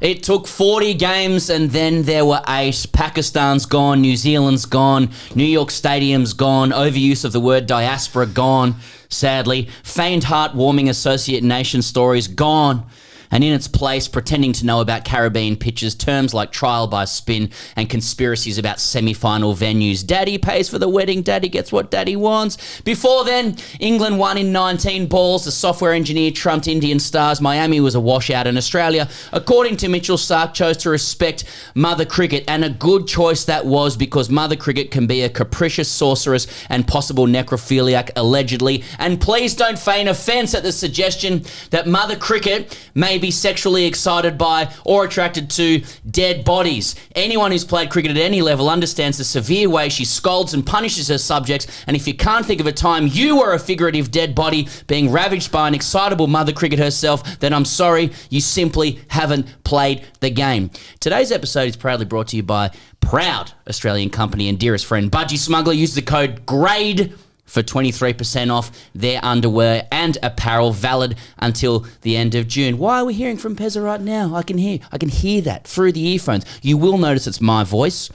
It took 40 games and then there were 8. Pakistan's gone, New Zealand's gone, New York Stadium's gone, overuse of the word diaspora gone, sadly. Faint heartwarming associate nation stories gone. And in its place, pretending to know about Caribbean pitches, terms like trial by spin and conspiracies about semi-final venues. Daddy pays for the wedding, daddy gets what daddy wants. Before then, England won in 19 balls. The software engineer trumped Indian stars. Miami was a washout, and Australia, according to Mitchell Starc, chose to respect Mother Cricket. And a good choice that was, because Mother Cricket can be a capricious sorceress and possible necrophiliac, allegedly. And please don't feign offence at the suggestion that Mother Cricket may be sexually excited by or attracted to dead bodies. Anyone who's played cricket at any level understands the severe way she scolds and punishes her subjects, and if you can't think of a time you were a figurative dead body being ravaged by an excitable Mother Cricket herself, then I'm sorry, you simply haven't played the game. Today's episode is proudly brought to you by proud Australian company and dearest friend Budgy Smuggler. Use the code GRADE for 23% off their underwear and apparel, valid until the end of June. Why are we hearing from Pezza right now? I can hear that through the earphones. You will notice it's my voice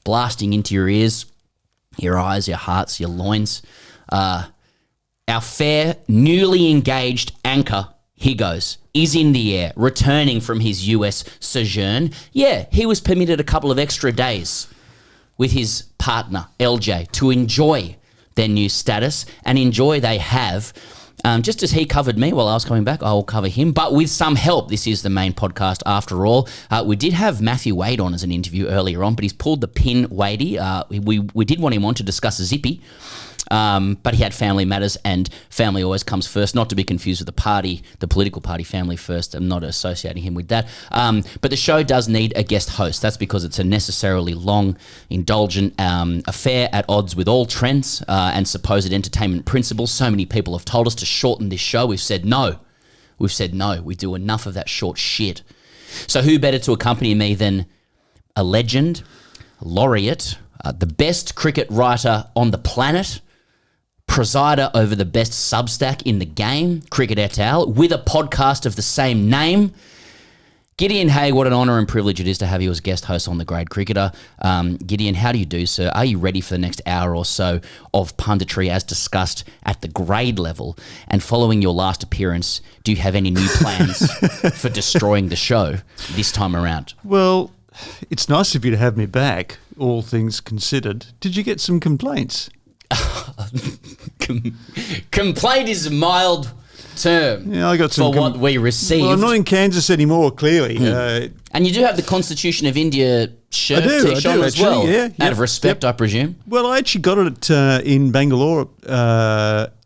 blasting into your ears, your eyes, your hearts, your loins. Our fair, newly engaged anchor, Higgos, is in the air, returning from his US sojourn. Yeah, he was permitted a couple of extra days with his partner, LJ, to enjoy their new status, and enjoy they have. Just as he covered me while I was coming back, I will cover him, but with some help. This is the main podcast after all. We did have Matthew Wade on as an interview earlier on, but he's pulled the pin, Wadey. We did want him on to discuss a Zippy, but he had family matters, and family always comes first, not to be confused with the political party Family First. I'm not associating him with that. But the show does need a guest host. That's because it's a necessarily long, indulgent affair at odds with all trends and supposed entertainment principles. So many people have told us to shorten this show. We've said no. We do enough of that short shit. So who better to accompany me than a legend, laureate, the best cricket writer on the planet, presider over the best Substack in the game, Cricket et al., with a podcast of the same name. Gideon Haigh, what an honour and privilege it is to have you as guest host on The Grade Cricketer. Gideon, how do you do, sir? Are you ready for the next hour or so of punditry as discussed at the grade level? And following your last appearance, do you have any new plans for destroying the show this time around? Well, it's nice of you to have me back, all things considered. Did you get some complaints? Complaint is a mild term, yeah, I got some for what we received. Well, I'm not in Kansas anymore, clearly. And you do have the Constitution of India shirt T-shirt as well, out of respect, I presume. Well, I actually got it in Bangalore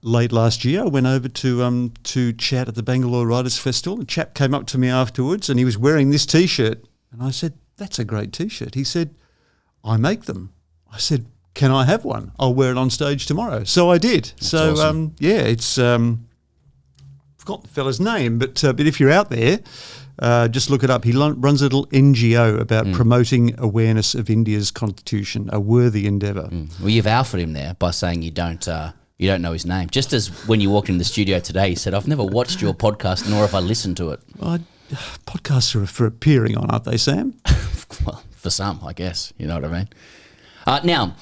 late last year. I went over to chat at the Bangalore Writers' Festival. A chap came up to me afterwards and he was wearing this T-shirt. And I said, "That's a great T-shirt." He said, "I make them." I said, "Can I have one? I'll wear it on stage tomorrow." So I did. That's awesome. It's forgot the fella's name, but if you're out there, just look it up. He runs a little NGO about promoting awareness of India's constitution, a worthy endeavour. Well, you've alphaed him there by saying you don't know his name. Just as when you walked in the studio today, he said, "I've never watched your podcast, nor have I listened to it." Well, podcasts are for appearing on, aren't they, Sam? Well, for some, I guess. You know what I mean? Now,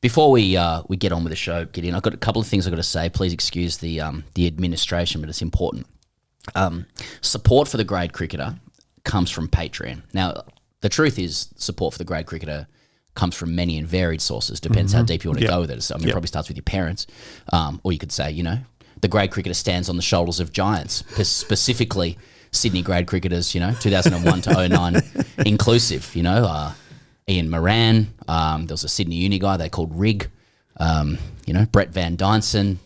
before we get on with the show, Gideon, I've got a couple of things I've got to say. Please excuse the administration, but it's important. Support for The Grade Cricketer comes from Patreon. Now, the truth is support for The Grade Cricketer comes from many and varied sources. Depends how deep you want to go with it. So, it probably starts with your parents. Or you could say, The Grade Cricketer stands on the shoulders of giants, specifically Sydney grade cricketers, 2001 to 09 inclusive, Ian Moran, there was a Sydney uni guy they called Rig, Brett Van Dynson,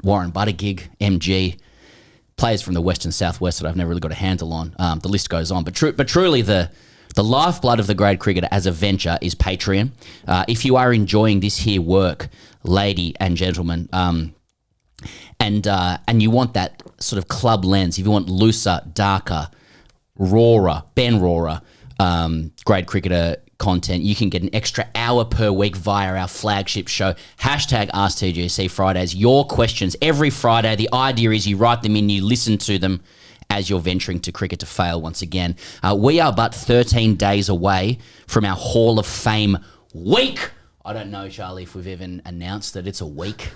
Warren Buttigieg, MG, players from the West and Southwest that I've never really got a handle on. The list goes on. But truly the lifeblood of The Grade Cricketer as a venture is Patreon. If you are enjoying this here work, lady and gentleman, and you want that sort of club lens, if you want looser, darker, Ben Roarer, Grade Cricketer content, you can get an extra hour per week via our flagship show, #AskTGC Fridays. Your questions every Friday. The idea is you write them in, you listen to them, as you're venturing to cricket to fail once again. We are but 13 days away from our Hall of Fame week. I don't know, Charlie, if we've even announced that it's a week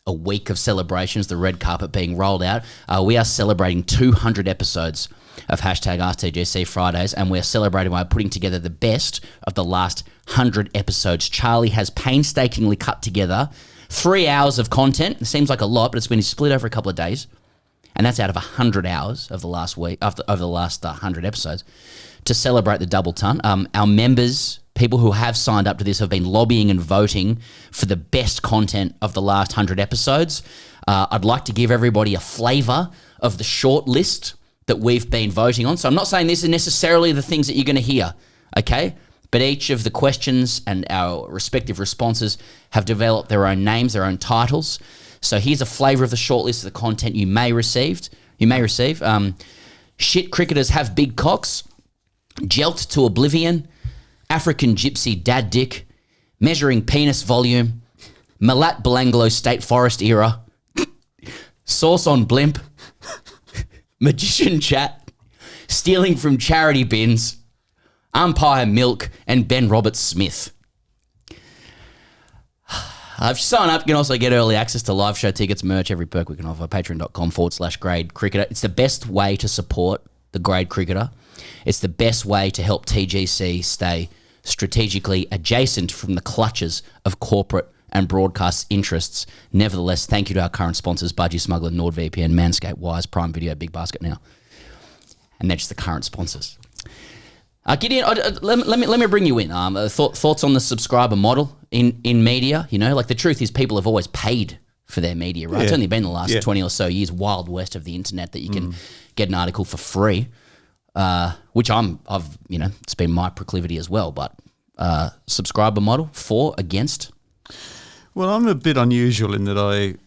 of celebrations, the red carpet being rolled out. We are celebrating 200 episodes of #AskTGC Fridays, and we're celebrating by putting together the best of the last 100 episodes. Charlie has painstakingly cut together 3 hours of content. It seems like a lot, but it's been split over a couple of days. And that's out of 100 hours of the last week, over the last 100 episodes, to celebrate the double ton. Our members, people who have signed up to this, have been lobbying and voting for the best content of the last 100 episodes. I'd like to give everybody a flavour of the short list that we've been voting on. So I'm not saying this is necessarily the things that you're going to hear, okay? But each of the questions and our respective responses have developed their own names, their own titles. So here's a flavour of the shortlist of the content you may receive. Shit cricketers have big cocks. Jelt to oblivion. African gypsy dad dick. Measuring penis volume. Malat Belanglo State Forest era. Sauce on blimp. Magician chat. Stealing from charity bins. Umpire milk. And Ben Roberts Smith. If you sign up, you can also get early access to live show tickets, merch, every perk we can offer, patreon.com/grade cricketer. It's the best way to support the grade cricketer. It's the best way to help TGC stay strategically adjacent from the clutches of corporate and broadcast interests. Nevertheless, thank you to our current sponsors, Budgy, Smuggler, NordVPN, Manscaped, Wise, Prime Video, Big Basket Now. And they're just the current sponsors. Gideon, let me bring you in. Thoughts on the subscriber model in media? You know, like the truth is people have always paid for their media, right? Yeah. It's only been the last 20 or so years, wild west of the internet, that you can get an article for free, which it's been my proclivity as well. But subscriber model, for, against? Well, I'm a bit unusual in that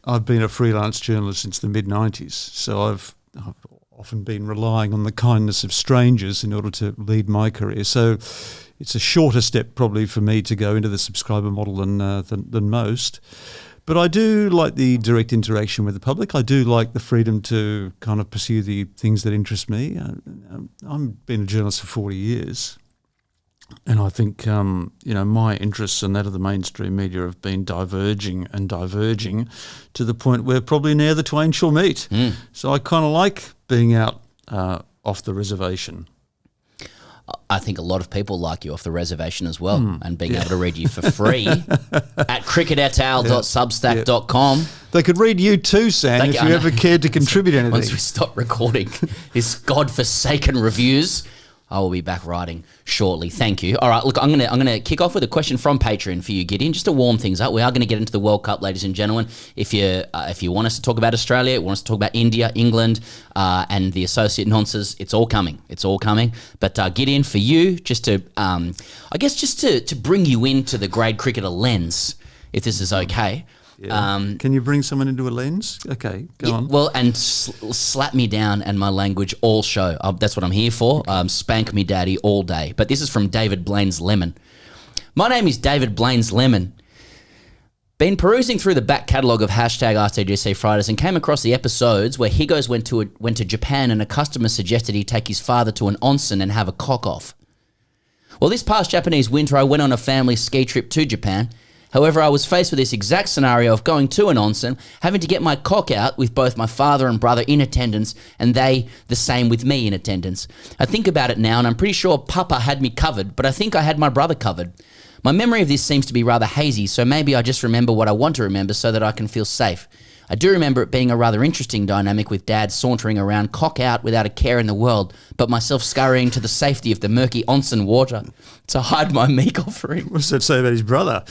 I've been a freelance journalist since the mid-90s, so I've often been relying on the kindness of strangers in order to lead my career. So it's a shorter step probably for me to go into the subscriber model than most. But I do like the direct interaction with the public. I do like the freedom to kind of pursue the things that interest me. I've been a journalist for 40 years. And I think, my interests and that of the mainstream media have been diverging to the point where probably now the twain shall meet. So I kind of like being out off the reservation. I think a lot of people like you off the reservation as well, and being able to read you for free at cricketetal.substack.com. They could read you too, Sam, if you ever cared to contribute anything. Once we stop recording this godforsaken reviews, I will be back writing shortly. Thank you. All right, look, I'm gonna kick off with a question from Patreon for you, Gideon, just to warm things up. We are going to get into the World Cup, ladies and gentlemen. If you want us to talk about Australia, want us to talk about India, England, and the associate nonsense, it's all coming. It's all coming. But Gideon, for you, just to to bring you into the grade cricketer lens, if this is okay. Yeah. Can you bring someone into a lens? Okay, go on. Well, and slap me down and my language all show. That's what I'm here for. Spank me daddy all day. But this is from David Blaine's Lemon. My name is David Blaine's Lemon. Been perusing through the back catalogue of #AskTGC Fridays and came across the episodes where Higgos went to Japan and a customer suggested he take his father to an onsen and have a cock off. Well, this past Japanese winter, I went on a family ski trip to Japan. However, I was faced with this exact scenario of going to an onsen, having to get my cock out with both my father and brother in attendance, and they the same with me in attendance. I think about it now, and I'm pretty sure Papa had me covered, but I think I had my brother covered. My memory of this seems to be rather hazy, so maybe I just remember what I want to remember so that I can feel safe. I do remember it being a rather interesting dynamic with Dad sauntering around cock out without a care in the world, but myself scurrying to the safety of the murky onsen water to hide my meek offering. What does that say about his brother?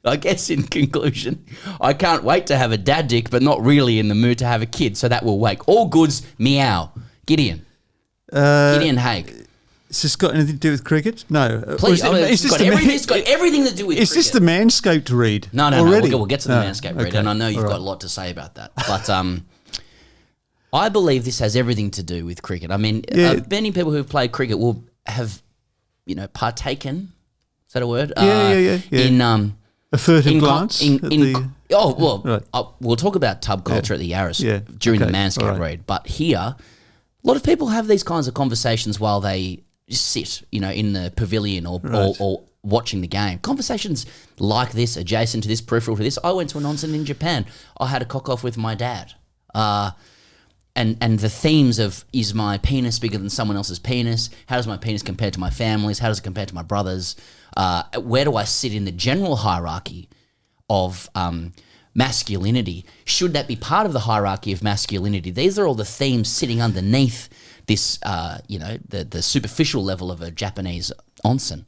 I guess in conclusion, I can't wait to have a dad dick, but not really in the mood to have a kid, so that will wake. All goods, meow. Gideon. Gideon Haigh. Has this got anything to do with cricket? No. Please, it's got everything to do with cricket. Is this the Manscaped read? No. We'll get to the Manscaped read, okay. and I know you've got a lot to say about that. But I believe this has everything to do with cricket. I mean, many people who've played cricket will have, partaken, is that a word? Yeah. In A furtive glance at the... We'll talk about tub culture at the Yarras during the Manscaped read. But here, a lot of people have these kinds of conversations while they just sit, in the pavilion or watching the game. Conversations like this, adjacent to this, peripheral to this. I went to an onsen in Japan. I had a cock-off with my dad. And the themes of, is my penis bigger than someone else's penis? How does my penis compare to my family's? How does it compare to my brother's? Where do I sit in the general hierarchy of masculinity? Should that be part of the hierarchy of masculinity? These are all the themes sitting underneath this, the superficial level of a Japanese onsen.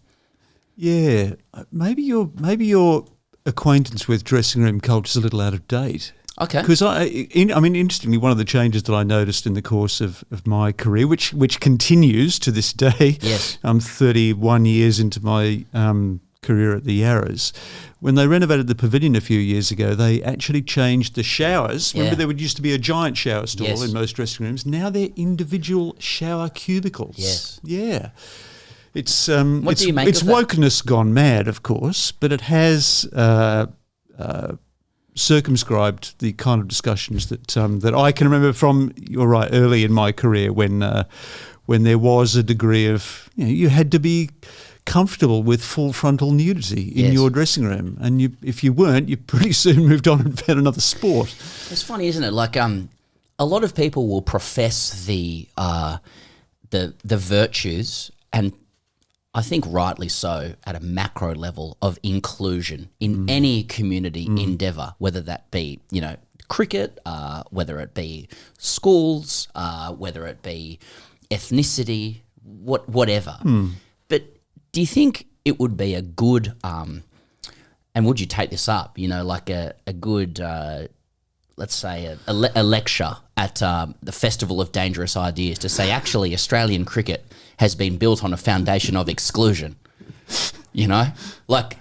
Yeah, maybe your acquaintance with dressing room culture is a little out of date. Okay. Because interestingly, one of the changes that I noticed in the course of my career, which continues to this day, yes, I'm 31 years into my career at the Yarras. When they renovated the pavilion a few years ago, they actually changed the showers. Yeah. Remember, there used to be a giant shower stall Yes. in most dressing rooms. Now they're individual shower cubicles. Yes. Yeah. It's What do you make it's of that? wokeness gone mad, of course, but it has circumscribed the kind of discussions that I can remember from, you're right, early in my career when there was a degree of, you had to be comfortable with full frontal nudity in Yes. your dressing room, and if you weren't, you pretty soon moved on and found another sport. It's funny, isn't it? Like, a lot of people will profess the virtues, and I think rightly so, at a macro level of inclusion in any community endeavour, whether that be, cricket, whether it be schools, whether it be ethnicity, whatever. But do you think it would be a good, and would you take this up, like a good, let's say, a lecture at the Festival of Dangerous Ideas to say, actually, Australian cricket has been built on a foundation of exclusion? Like,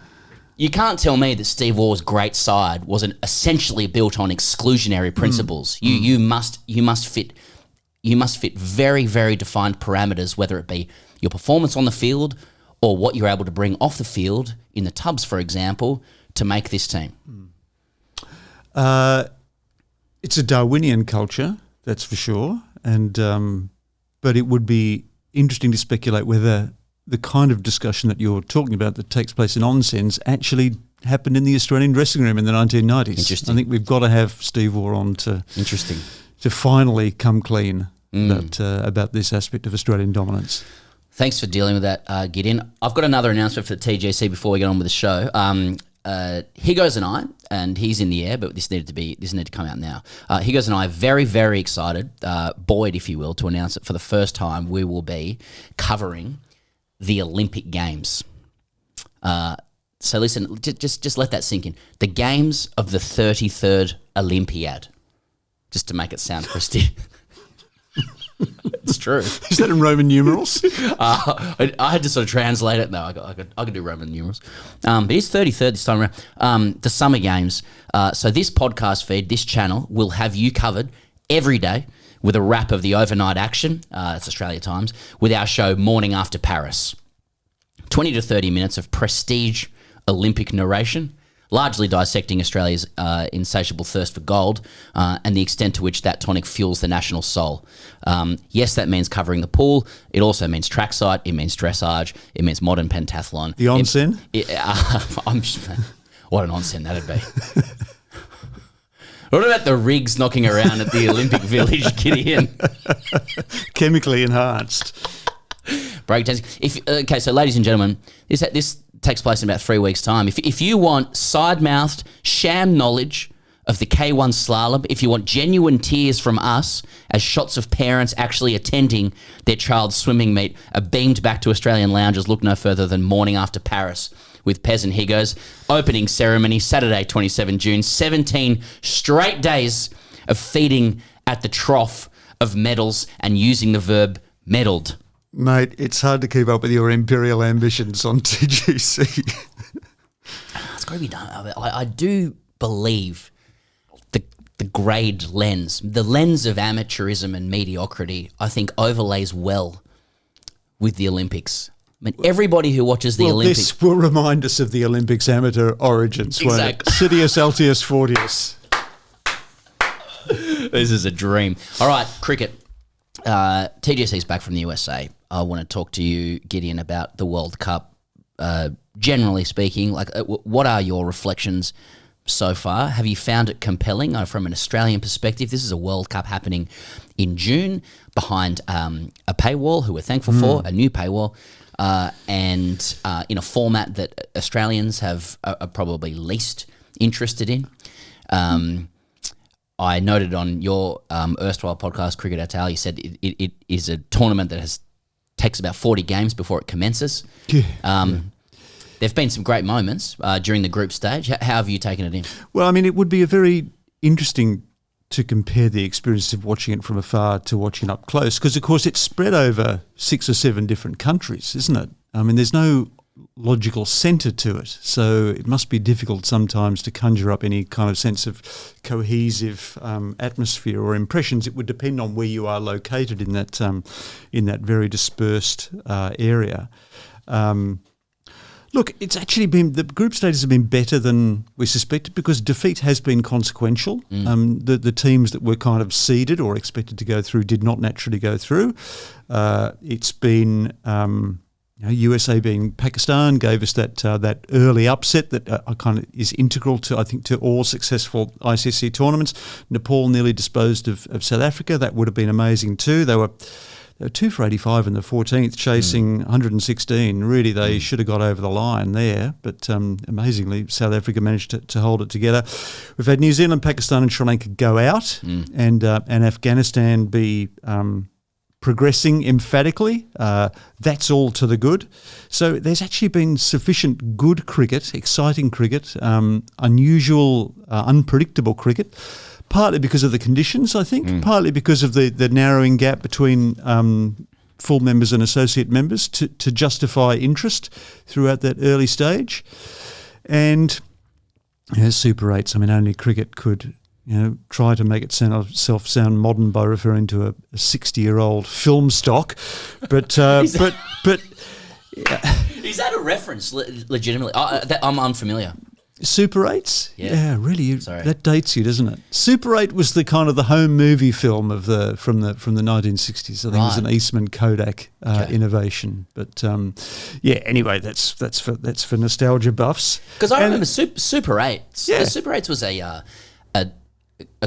you can't tell me that Steve Waugh's great side wasn't essentially built on exclusionary principles. You must fit very, very defined parameters, whether it be your performance on the field or what you're able to bring off the field in the tubs, for example, to make this team. It's a Darwinian culture, that's for sure, and but it would be interesting to speculate whether the kind of discussion that you're talking about that takes place in onsens actually happened in the Australian dressing room in the 1990s. Interesting. I think we've got to have Steve Waugh on to finally come clean about this aspect of Australian dominance. Thanks for dealing with that, Gideon. I've got another announcement for the TGC before we get on with the show. Higgos and I, and he's in the air, but this needed to come out now. Higgos and I are very, very excited, buoyed, if you will, to announce that for the first time we will be covering the Olympic Games. So listen, just let that sink in. The Games of the 33rd Olympiad, just to make it sound prestigious. It's true. Is that in Roman numerals? I had to sort of translate it. No, I could do Roman numerals. But it's 33rd this time around. The Summer Games. So this podcast feed, this channel, will have you covered every day with a wrap of the overnight action. It's Australia Times, with our show Morning After Paris. 20 to 30 minutes of prestige Olympic narration, largely dissecting Australia's insatiable thirst for gold and the extent to which that tonic fuels the national soul. Yes, that means covering the pool. It also means trackside. It means dressage. It means modern pentathlon. The onsen? What an onsen that'd be. What about the rigs knocking around at the Olympic Village, Gideon? Chemically enhanced. Breakdancing. Okay, so ladies and gentlemen, this takes place in about 3 weeks' time. If you want side-mouthed, sham knowledge of the K1 slalom, if you want genuine tears from us as shots of parents actually attending their child's swimming meet are beamed back to Australian lounges, look no further than Morning After Paris with Pez and Higgos. Opening ceremony, Saturday, 27 June. 17 straight days of feeding at the trough of medals and using the verb medalled. Mate, it's hard to keep up with your imperial ambitions on TGC. It's got to be done. I do believe the grade lens, the lens of amateurism and mediocrity, I think overlays well with the Olympics. I mean, everybody who watches the Olympics... This will remind us of the Olympics amateur origins, Exactly. Sidious Altius Fortius. This is a dream. All right, cricket. TGC's back from the USA. I want to talk to you, Gideon, about the World Cup. Generally speaking, what are your reflections so far? Have you found it compelling from an Australian perspective? This is a World Cup happening in June behind a paywall, who we're thankful for, a new paywall, and in a format that Australians are probably least interested in. I noted on your erstwhile podcast, Cricket at Al, you said it is a tournament that takes about 40 games before it commences. There have been some great moments during the group stage. How have you taken it in? Well, I mean, it would be a very interesting to compare the experience of watching it from afar to watching it up close, because, of course, it's spread over 6 or 7 different countries, isn't it? I mean, there's no logical centre to it, so it must be difficult sometimes to conjure up any kind of sense of cohesive atmosphere or impressions. It would depend on where you are located in that very dispersed area. Look, it's actually been, the group stages have been better than we suspected, because defeat has been consequential. The teams that were kind of seeded or expected to go through did not naturally go through. It's been USA being Pakistan gave us that early upset that kind of is integral to, I think, to all successful ICC tournaments. Nepal nearly disposed of South Africa. That would have been amazing too. They were 2 for 85 in the 14th, chasing 116. Really, they should have got over the line there, but amazingly, South Africa managed to hold it together. We've had New Zealand, Pakistan and Sri Lanka go out, and Afghanistan be progressing emphatically. That's all to the good. So there's actually been sufficient good cricket, exciting cricket, unusual, unpredictable cricket, partly because of the conditions, I think, partly because of the narrowing gap between full members and associate members to justify interest throughout that early stage. And Super 8s, I mean, only cricket could try to make itself sound modern by referring to a 60-year-old film stock. But Is that a reference, legitimately? I'm unfamiliar. Super 8s? Yeah, really. Sorry. That dates you, doesn't it? Super 8 was the kind of the home movie film from the 1960s. I think it was an Eastman Kodak innovation. But anyway, that's for nostalgia buffs. Because I remember Super 8s. Yeah. The Super 8s was a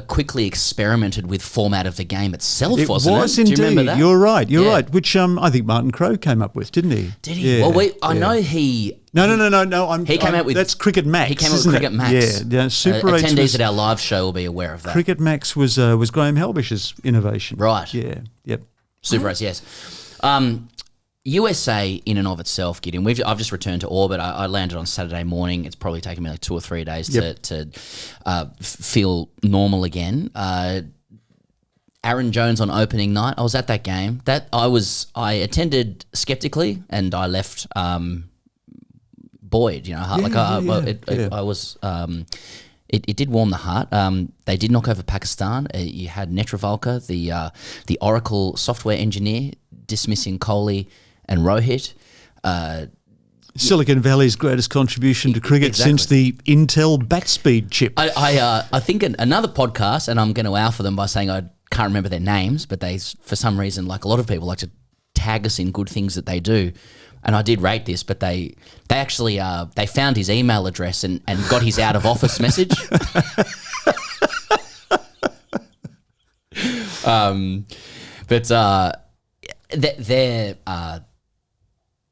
quickly experimented with format of the game itself, wasn't it? It was indeed. Do you remember that? You're right. You're right. Which I think Martin Crowe came up with, didn't he? Did he? Yeah. Well, I know he... No. He came out with... That's Cricket Max, He came out with Cricket Max. Yeah. Super 8 attendees at our live show will be aware of that. Cricket Max was Graham Helbish's innovation. Right. Yeah. Yep. Super 8s, yes. USA in and of itself, Gideon, I've just returned to orbit. I landed on Saturday morning. It's probably taken me like 2 or 3 days to feel normal again. Aaron Jones on opening night. I was at that game. I attended skeptically and I left buoyed. I was. It did warm the heart. They did knock over Pakistan. You had Netravalkar, the Oracle software engineer, dismissing Kohli and Rohit. Silicon Valley's greatest contribution to cricket since the Intel bat speed chip. I think another podcast, and I'm going to alpha them by saying I can't remember their names, but they, for some reason, like a lot of people, like to tag us in good things that they do. And I did rate this, but they actually they found his email address and got his out of office message.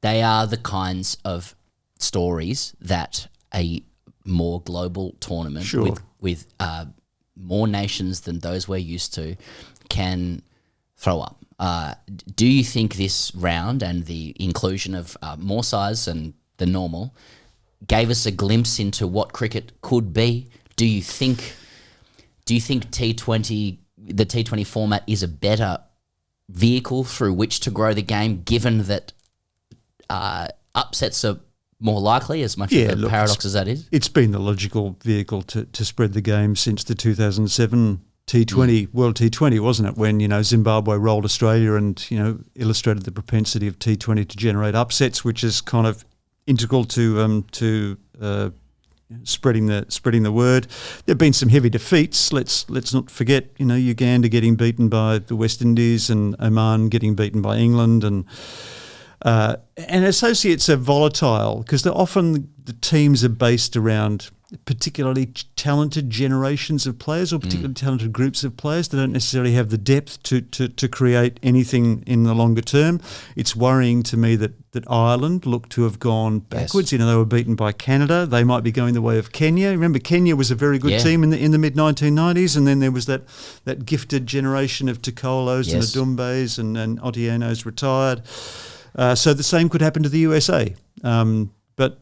They are the kinds of stories that a more global tournament with more nations than those we're used to can throw up. Do you think this round and the inclusion of more size than the normal gave us a glimpse into what cricket could be? Do you think T20, the T20 format, is a better vehicle through which to grow the game, given that upsets are more likely, as much of a paradox as that is? It's been the logical vehicle to spread the game since the 2007 T20, World T20, wasn't it? When, Zimbabwe rolled Australia and, illustrated the propensity of T20 to generate upsets, which is kind of integral to spreading the word. There have been some heavy defeats. Let's not forget, Uganda getting beaten by the West Indies and Oman getting beaten by England, and associates are volatile because often the teams are based around particularly talented generations of players or particularly talented groups of players. They don't necessarily have the depth to create anything in the longer term. It's worrying to me that Ireland look to have gone backwards. Yes. They were beaten by Canada. They might be going the way of Kenya. Remember, Kenya was a very good team in the mid-1990s, and then there was that gifted generation of Tokolos and Adumbes and Otienos retired. So the same could happen to the USA. But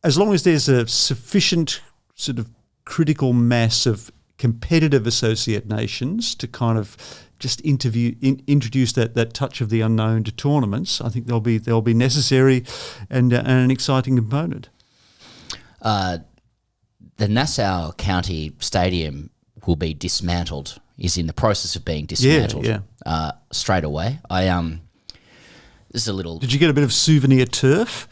as long as there's a sufficient sort of critical mass of competitive associate nations to kind of just introduce that touch of the unknown to tournaments, I think they'll be necessary and an exciting component. The Nassau County Stadium will be dismantled. Is in the process of being dismantled. Straight away. This is a little. Did you get a bit of souvenir turf?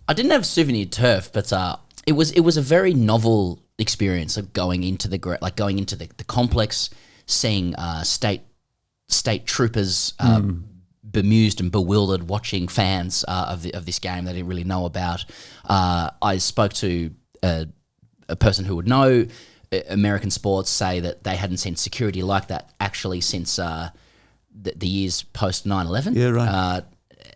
I didn't have souvenir turf, but it was a very novel experience of going into the complex, seeing state troopers bemused and bewildered, watching fans of this game they didn't really know about. I spoke to a person who would know American sports, say that they hadn't seen security like that actually since the years post 9/11. Yeah, right.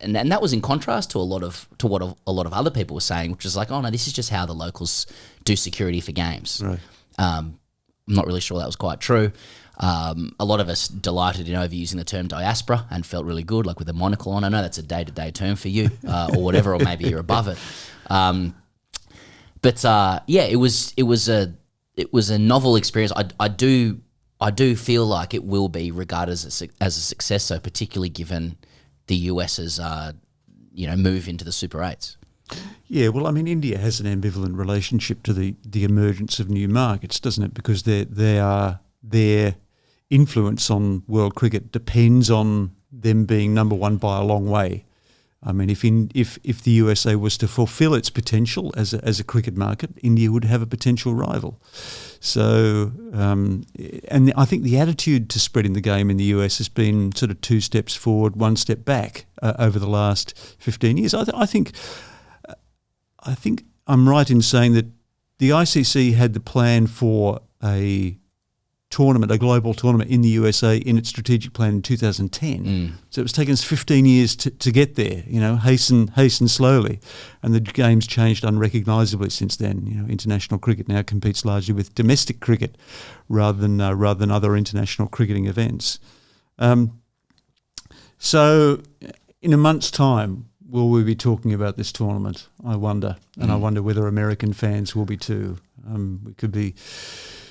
And that was in contrast to what a lot of other people were saying, which is like, oh no, this is just how the locals do security for games. Right. I'm not really sure that was quite true. A lot of us delighted in overusing the term diaspora and felt really good, like with a monocle on. I know that's a day-to-day term for you, or whatever, or maybe you're above it. It was a novel experience. I do feel like it will be regarded as a success, so particularly given the US's move into the Super 8s. Yeah, well, I mean, India has an ambivalent relationship to the emergence of new markets, doesn't it? Because their influence on world cricket depends on them being number one by a long way. I mean, if the USA was to fulfil its potential as a cricket market, India would have a potential rival. So, and I think the attitude to spreading the game in the US has been sort of 2 steps forward, 1 step back over the last 15 years. I think I'm right in saying that the ICC had the plan for a global tournament in the USA in its strategic plan in 2010. So it's taken us 15 years to get there, hasten slowly. And the game's changed unrecognisably since then. International cricket now competes largely with domestic cricket rather than other international cricketing events. So in a month's time, will we be talking about this tournament? I wonder. And I wonder whether American fans will be too. We could be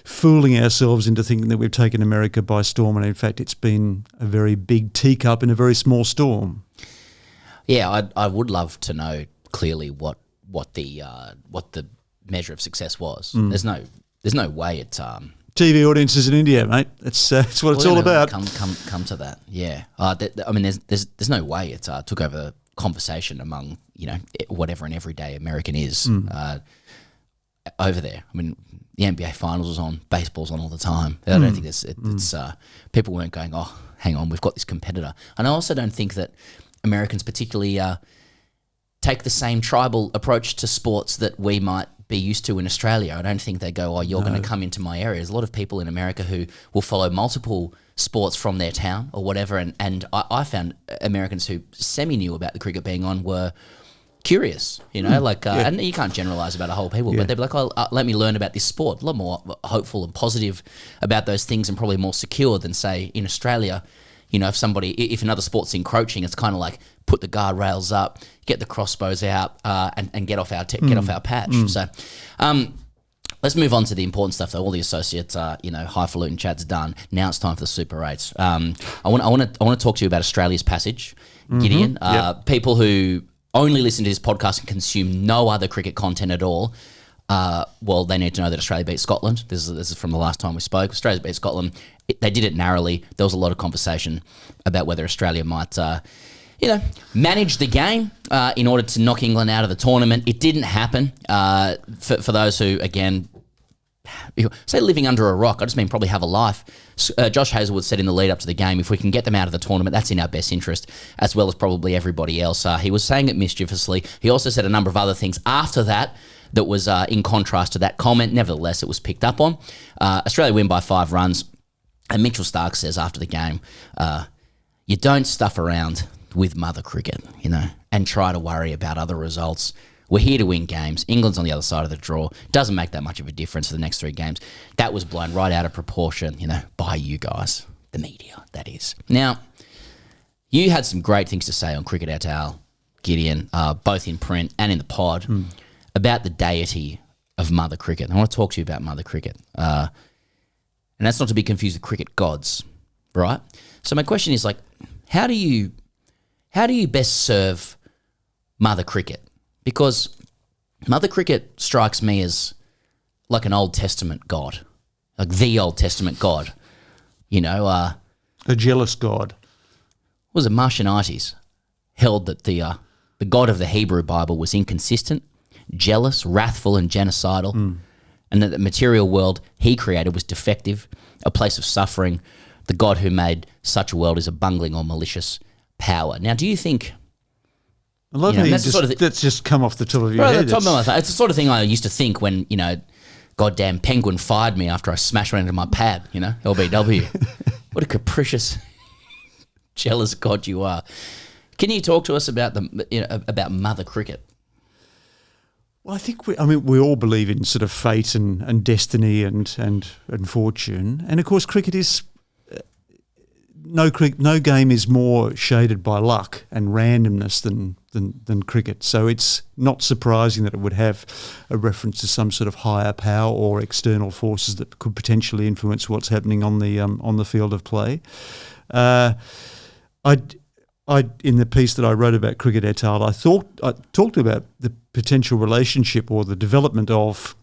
fooling ourselves into thinking that we've taken America by storm, and in fact it's been a very big teacup in a very small storm. Yeah, I would love to know clearly what the measure of success was. There's no way it TV audiences in India, mate. That's what it's all about. Come to that. Yeah. There's no way it took over the conversation among whatever an everyday American is over there. I mean, the NBA Finals was on, baseball's on all the time. I don't think it's people weren't going, oh, hang on, we've got this competitor. And I also don't think that Americans particularly take the same tribal approach to sports that we might be used to in Australia. I don't think they go, oh, you're going to come into my area. There's a lot of people in America who will follow multiple sports from their town or whatever. And I found Americans who semi-knew about the cricket being on were curious, and you can't generalize about a whole people, but they'd be like, oh, let me learn about this sport. A lot more hopeful and positive about those things and probably more secure than, say, in Australia. If another sport's encroaching, it's kind of like put the guardrails up, get the crossbows out, and get off our patch. So let's move on to the important stuff, though. All the associates, highfalutin chat's done. Now it's time for the Super 8s. I want to talk to you about Australia's passage, Gideon. People who only listen to this podcast and consume no other cricket content at all well, they need to know that Australia beat Scotland. This is from the last time we spoke. Australia beat Scotland. They did it narrowly. There was a lot of conversation about whether Australia might, manage the game in order to knock England out of the tournament. It didn't happen. For those who, again, say living under a rock, I just mean probably have a life. Josh Hazlewood said in the lead up to the game, if we can get them out of the tournament, that's in our best interest, as well as probably everybody else. He was saying it mischievously. He also said a number of other things after that was in contrast to that comment. Nevertheless, it was picked up on. Australia win by 5 runs. And Mitchell Stark says after the game, you don't stuff around with mother cricket, and try to worry about other results. We're here to win games. England's on the other side of the draw. Doesn't make that much of a difference for the next 3 games. That was blown right out of proportion, by you guys, the media, that is. Now, you had some great things to say on Cricket et al., Gideon, both in print and in the pod, about the deity of mother cricket. I want to talk to you about mother cricket. And that's not to be confused with cricket gods, right? So my question is, how do you best serve mother cricket? Because mother cricket strikes me as like an Old Testament god, like the Old Testament god. A jealous god. Was it Marcionites held that the God of the Hebrew Bible was inconsistent, jealous, wrathful, and genocidal, and that the material world he created was defective, a place of suffering. The God who made such a world is a bungling or malicious power. Now, do you think... I love how that's just come off the top of your head. It's the sort of thing I used to think when, goddamn Penguin fired me after I smashed one into my pad, LBW. What a capricious, jealous God you are. Can you talk to us about about mother cricket? Well, I think we all believe in sort of fate and destiny and fortune, and of course cricket is no game is more shaded by luck and randomness than cricket. So it's not surprising that it would have a reference to some sort of higher power or external forces that could potentially influence what's happening on the field of play. I in the piece that I wrote about Cricket et al., I talked about the potential relationship or the development of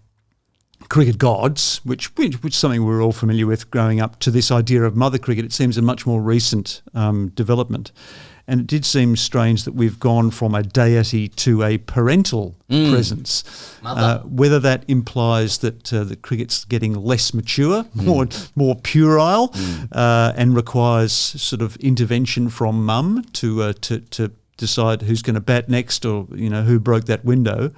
cricket gods, which is something we're all familiar with growing up, to this idea of mother cricket. It seems a much more recent development. And it did seem strange that we've gone from a deity to a parental presence. Whether that implies that the cricket's getting less mature, more puerile, and requires sort of intervention from mum to decide who's going to bat next, or who broke that window.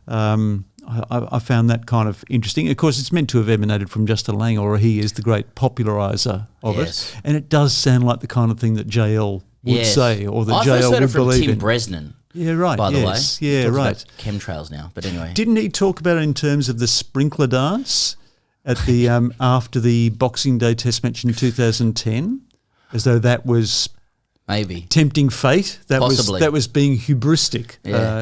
I found that kind of interesting. Of course, it's meant to have emanated from Justin Langer, or he is the great populariser of it. And it does sound like the kind of thing that JL would say, or that JL would believe in. Tim Bresnan. Yeah, right. By the way, yeah, right. Chemtrails now, but anyway. Didn't he talk about it in terms of the sprinkler dance at the after the Boxing Day Test match in 2010, as though that was maybe tempting fate? Possibly. That was being hubristic.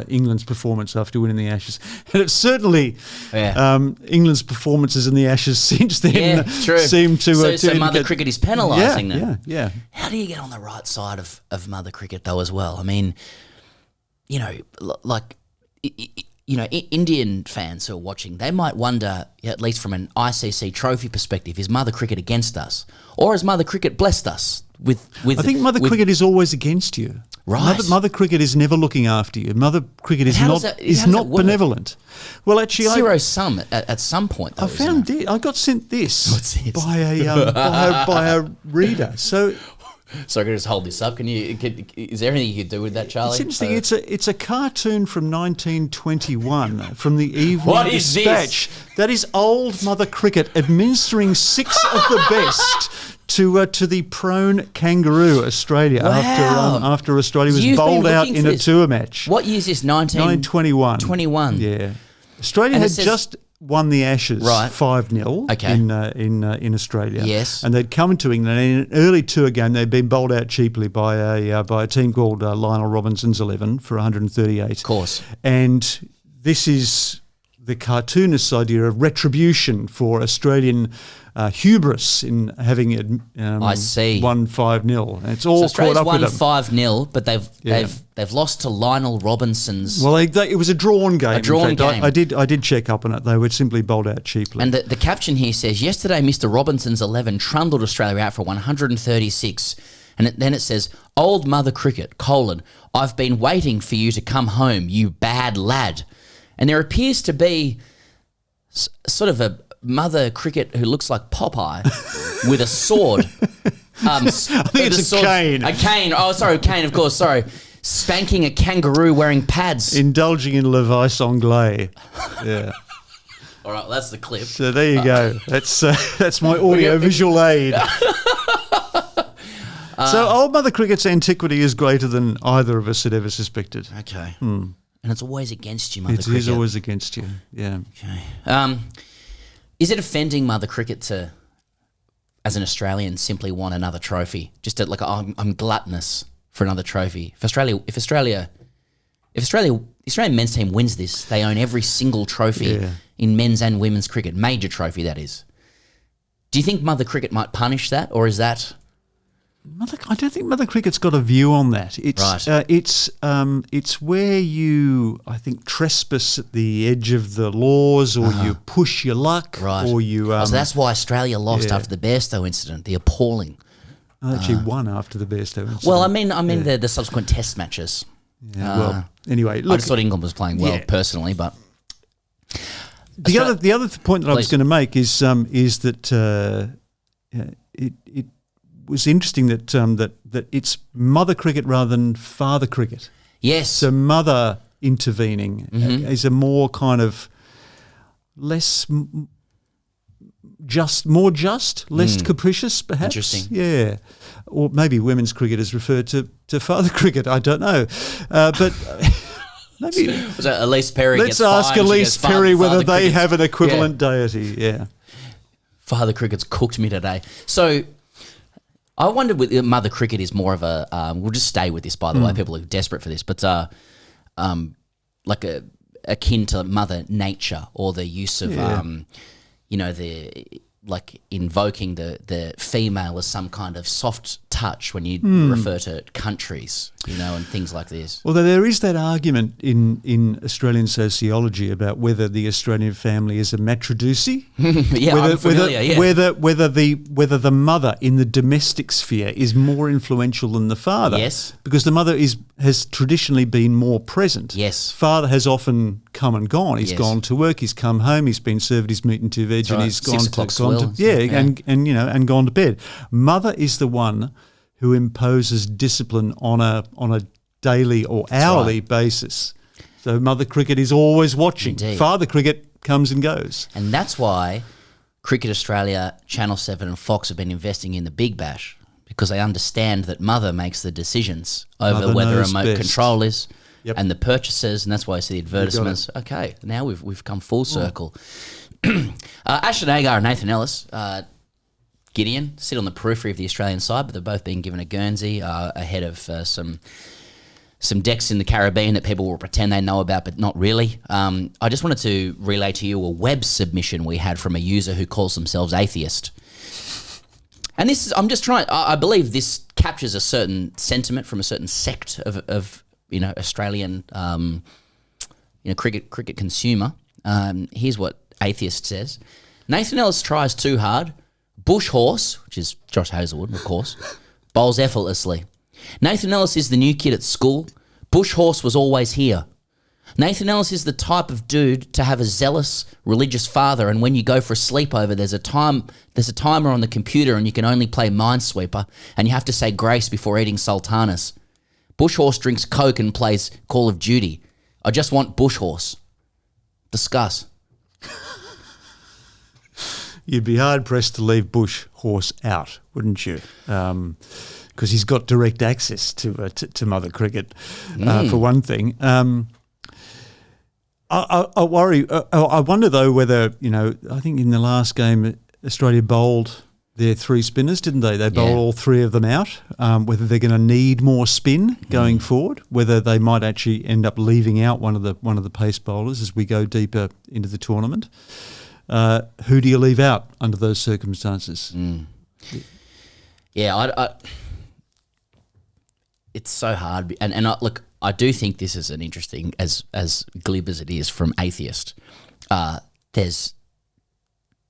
England's performance after winning the Ashes, and it's certainly England's performances in the Ashes since then seem to. So mother cricket is penalising them. Yeah. How do you get on the right side of mother cricket though as well? I mean, Indian fans who are watching, they might wonder, at least from an ICC trophy perspective, is mother cricket against us, or has mother cricket blessed us with? I think mother cricket is always against you. Right. Mother cricket is never looking after you. Mother cricket is not benevolent. Well, actually, zero sum at some point. Though, I got sent this by a reader. So I can just hold this up. Is there anything you could do with that, Charlie? It's interesting. It's a cartoon from 1921 from the Evening Dispatch. That is old mother cricket administering 6 of the best to the prone kangaroo Australia after Australia was bowled out in a tour match. What year is this? 1921. 21. Yeah, Australia had just won the Ashes 5-0 in Australia. Yes, and they'd come into England in an early tour game. They'd been bowled out cheaply by a team called Lionel Robinson's 11 for 138. Of course, and this is the cartoonist's idea of retribution for Australian hubris in having it I see. won 5-0. It's all Australia's caught up won with them. 5-0, but they've lost to Lionel Robinson's. Well, it was a drawn game. Game. I did check up on it. They were simply bowled out cheaply. And the caption here says, yesterday Mr. Robinson's 11 trundled Australia out for 136. And then it says, old mother cricket, I've been waiting for you to come home, you bad lad. And there appears to be sort of a mother cricket who looks like Popeye with a sword. I think it's a cane. A cane. Oh, sorry, cane, of course, sorry. Spanking a kangaroo wearing pads. Indulging in Levice Anglais. Yeah. All right, well, that's the clip. So there you go. That's my audio-visual aid. So old mother cricket's antiquity is greater than either of us had ever suspected. Okay. And it's always against you, mother cricket. It is always against you, yeah. Okay. Is it offending mother cricket to, as an Australian, simply want another trophy? Just I'm gluttonous for another trophy. If the Australian men's team wins this, they own every single trophy in men's and women's cricket, major trophy that is. Do you think mother cricket might punish that, or is that? I don't think mother cricket's got a view on that. It's right. It's where you, I think, trespass at the edge of the laws, or you push your luck, right. or you. So that's why Australia lost after the Bairstow incident. The appalling. Actually, won after the Bairstow incident. Well, I mean the subsequent Test matches. Yeah, well, anyway, look, I just thought England was playing well personally, but the other point that I was going to make is that it was interesting that it's mother cricket rather than father cricket. Yes. So mother intervening is a more kind of less more just, less capricious, perhaps. Interesting. Yeah. Or maybe women's cricket is referred to father cricket. I don't know. But maybe was that Elise Perry? Let's ask Elise Perry whether they have an equivalent deity. Yeah. Father cricket's cooked me today. So I wondered with mother cricket is more of a. We'll just stay with this, by the way. People are desperate for this, but like akin to mother nature, or the use of the invoking the female as some kind of soft touch when you refer to countries, and things like this. Well, there is that argument in Australian sociology about whether the Australian family is a matriducy. I'm familiar, whether the mother in the domestic sphere is more influential than the father. Yes. Because the mother has traditionally been more present. Yes. Father has often come and gone. He's gone to work, he's come home, he's been served his meat and two veg, and he's gone and gone to bed. Mother is the one who imposes discipline on a daily or hourly basis. So mother cricket is always watching. Indeed. Father cricket comes and goes. And that's why Cricket Australia, Channel 7 and Fox have been investing in the Big Bash, because they understand that mother makes the decisions over whether a remote control is and the purchases, and that's why I see the advertisements. Okay, now we've come full circle. Ashton Agar and Nathan Ellis, Gideon, sit on the periphery of the Australian side, but they're both being given a Guernsey ahead of some decks in the Caribbean that people will pretend they know about, but not really. I just wanted to relay to you a web submission we had from a user who calls themselves Atheist. And this is, I believe this captures a certain sentiment from a certain sect of Australian, cricket consumer. Here's what Atheist says. Nathan Ellis tries too hard. Bush Horse, which is Josh Hazlewood, of course, bowls effortlessly. Nathan Ellis is the new kid at school. Bush Horse was always here. Nathan Ellis is the type of dude to have a zealous religious father, and when you go for a sleepover, there's a timer on the computer and you can only play Minesweeper, and you have to say grace before eating sultanas. Bush Horse drinks Coke and plays Call of Duty. I just want Bush Horse. Discuss. You'd be hard-pressed to leave Bush Horse out, wouldn't you? Because he's got direct access to mother cricket, for one thing. I worry. I wonder, though, whether, I think in the last game, Australia bowled their 3 spinners, didn't they? They bowled Yeah. all 3 of them out. Whether they're going to need more spin going forward, whether they might actually end up leaving out one of the pace bowlers as we go deeper into the tournament. Who do you leave out under those circumstances? Yeah, it's so hard. And look, I do think this is an interesting, as glib as it is from atheist,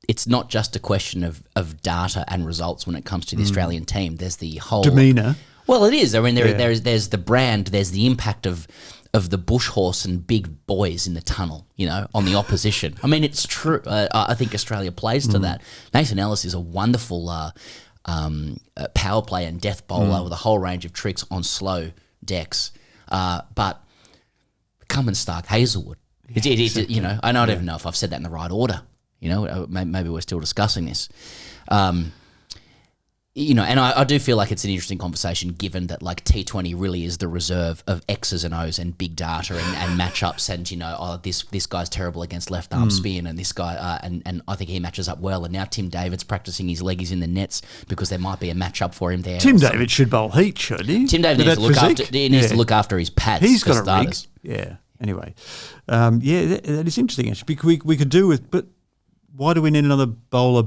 it's not just a question of data and results when it comes to the Australian team. There's the whole Demeanour. Well, it is. I mean, there's the brand, there's the impact of the bush horse and big boys in the tunnel, on the opposition. I mean, it's true. I think Australia plays to that. Nathan Ellis is a wonderful power play and death bowler with a whole range of tricks on slow decks. But come and start Hazlewood. Exactly. I don't even know if I've said that in the right order. Maybe we're still discussing this. And I do feel like it's an interesting conversation given that like T20 really is the reserve of X's and O's and big data and matchups and, this guy's terrible against left arm spin and this guy, and I think he matches up well. And now Tim David's practicing his leggies in the nets because there might be a matchup for him there. Tim David should bowl heat, shouldn't he? Tim David needs to look after his pads. He's got a starters. rig. Yeah. Anyway, that is interesting actually. We could do with, but why do we need another bowler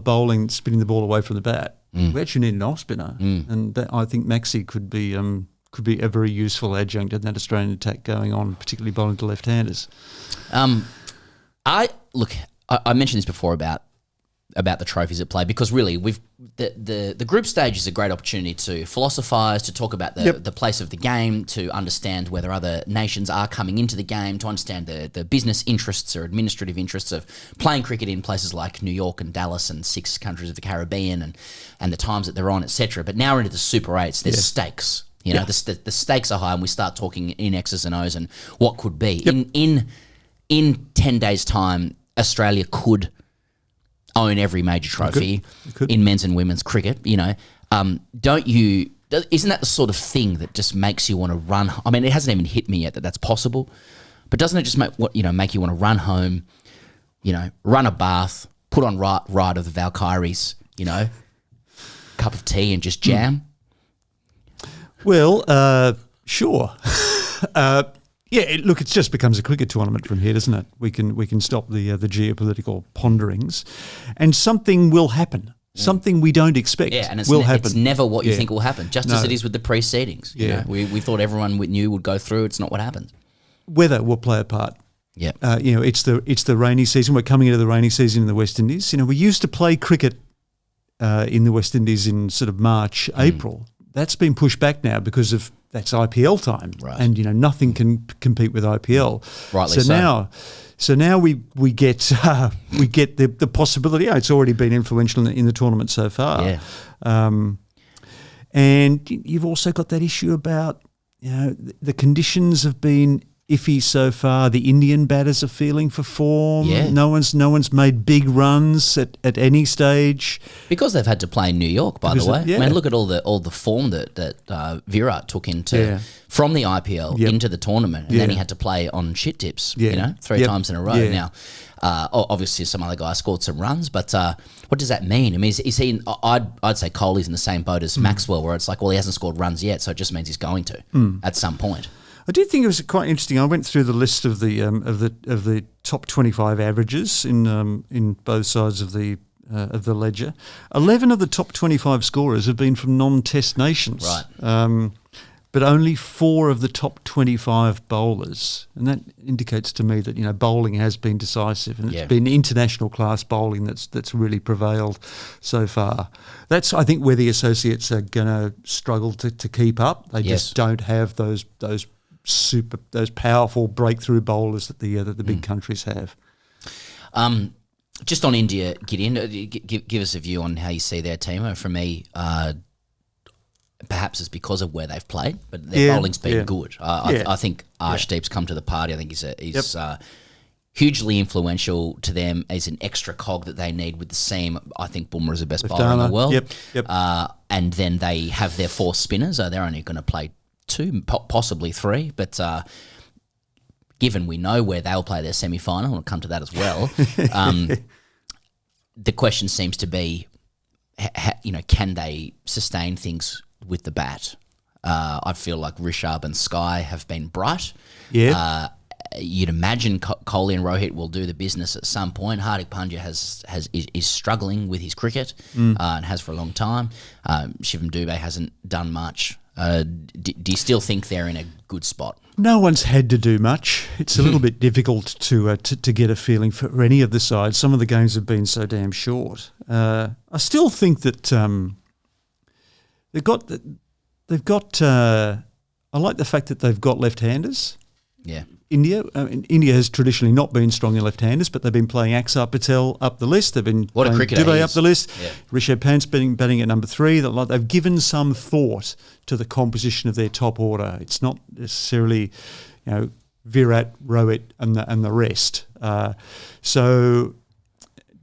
spinning the ball away from the bat? We actually need an off spinner, and I think Maxi could be a very useful adjunct in that Australian attack going on, particularly bowling to left-handers. I mentioned this before about the trophies at play because really the group stage is a great opportunity to philosophise, to talk about the place of the game, to understand whether other nations are coming into the game, to understand the business interests or administrative interests of playing cricket in places like New York and Dallas and 6 countries of the Caribbean and the times that they're on, etc. But now we're into the Super 8s, there's stakes. The stakes are high and we start talking in X's and O's and what could be. In 10 days' time, Australia could own every major trophy in men's and women's cricket, isn't that the sort of thing that just makes you want to run? I mean, it hasn't even hit me yet that that's possible, but doesn't it just make you want to run home, run a bath, put on right of the Valkyries, cup of tea and just jam? Well, sure. It just becomes a cricket tournament from here, doesn't it? We can stop the geopolitical ponderings, and something will happen. Something we don't expect will happen. It's never what you think will happen, just as it is with the precedings. We thought everyone knew would go through. It's not what happens. Weather will play a part. Yeah, it's the rainy season. We're coming into the rainy season in the West Indies. We used to play cricket in the West Indies in sort of March, April. That's been pushed back now because of that's IPL time, right. And nothing can compete with IPL. Rightly so. Now we get the possibility. It's already been influential in the tournament so far. Yeah. And you've also got that issue about the conditions have been iffy so far. The Indian batters are feeling for form. Yeah. No one's made big runs at any stage because they've had to play in New York. By the way, I mean, look at all the form that Virat took from the IPL into the tournament, and then he had to play on shit tips. 3 times in a row. Yeah. Now, obviously, some other guys scored some runs, but what does that mean? I mean, is he? I'd say Kohli's in the same boat as Maxwell, where it's like, well, he hasn't scored runs yet, so it just means he's going to at some point. I did think it was quite interesting. I went through the list of the top 25 averages in both sides of the ledger. 11 of the top 25 scorers have been from non-Test nations, right? But only 4 of the top 25 bowlers, and that indicates to me that bowling has been decisive, and it's been international class bowling that's really prevailed so far. That's I think where the associates are going to struggle to keep up. They just don't have those powerful breakthrough bowlers that the big countries have. Just on India, Gideon, give us a view on how you see their team. For me, perhaps it's because of where they've played, but their bowling's been good. I think Arshdeep's come to the party. I think he's hugely influential to them. He's an extra cog that they need with the seam. I think Bumrah is the best bowler in the world. And then they have their 4 spinners. They're only going to play 2, possibly 3, but given we know where they'll play their semi-final, we'll come to that as well. The question seems to be, can they sustain things with the bat? I feel like Rishabh and Sky have been bright. Yeah. You'd imagine Kohli and Rohit will do the business at some point. Hardik Pandya is struggling with his cricket and has for a long time. Shivam Dubey hasn't done much. Do you still think they're in a good spot? No one's had to do much. It's a little bit difficult to get a feeling for any of the sides. Some of the games have been so damn short. I still think that they've got. I like the fact that they've got left-handers. Yeah. India has traditionally not been strong in left-handers, but they've been playing Axar Patel up the list. They've been what a playing cricketer Dubey up the list. Yeah. Rishabh Pant's batting at number 3. They've given some thought to the composition of their top order. It's not necessarily, Virat, Rohit, and the rest. So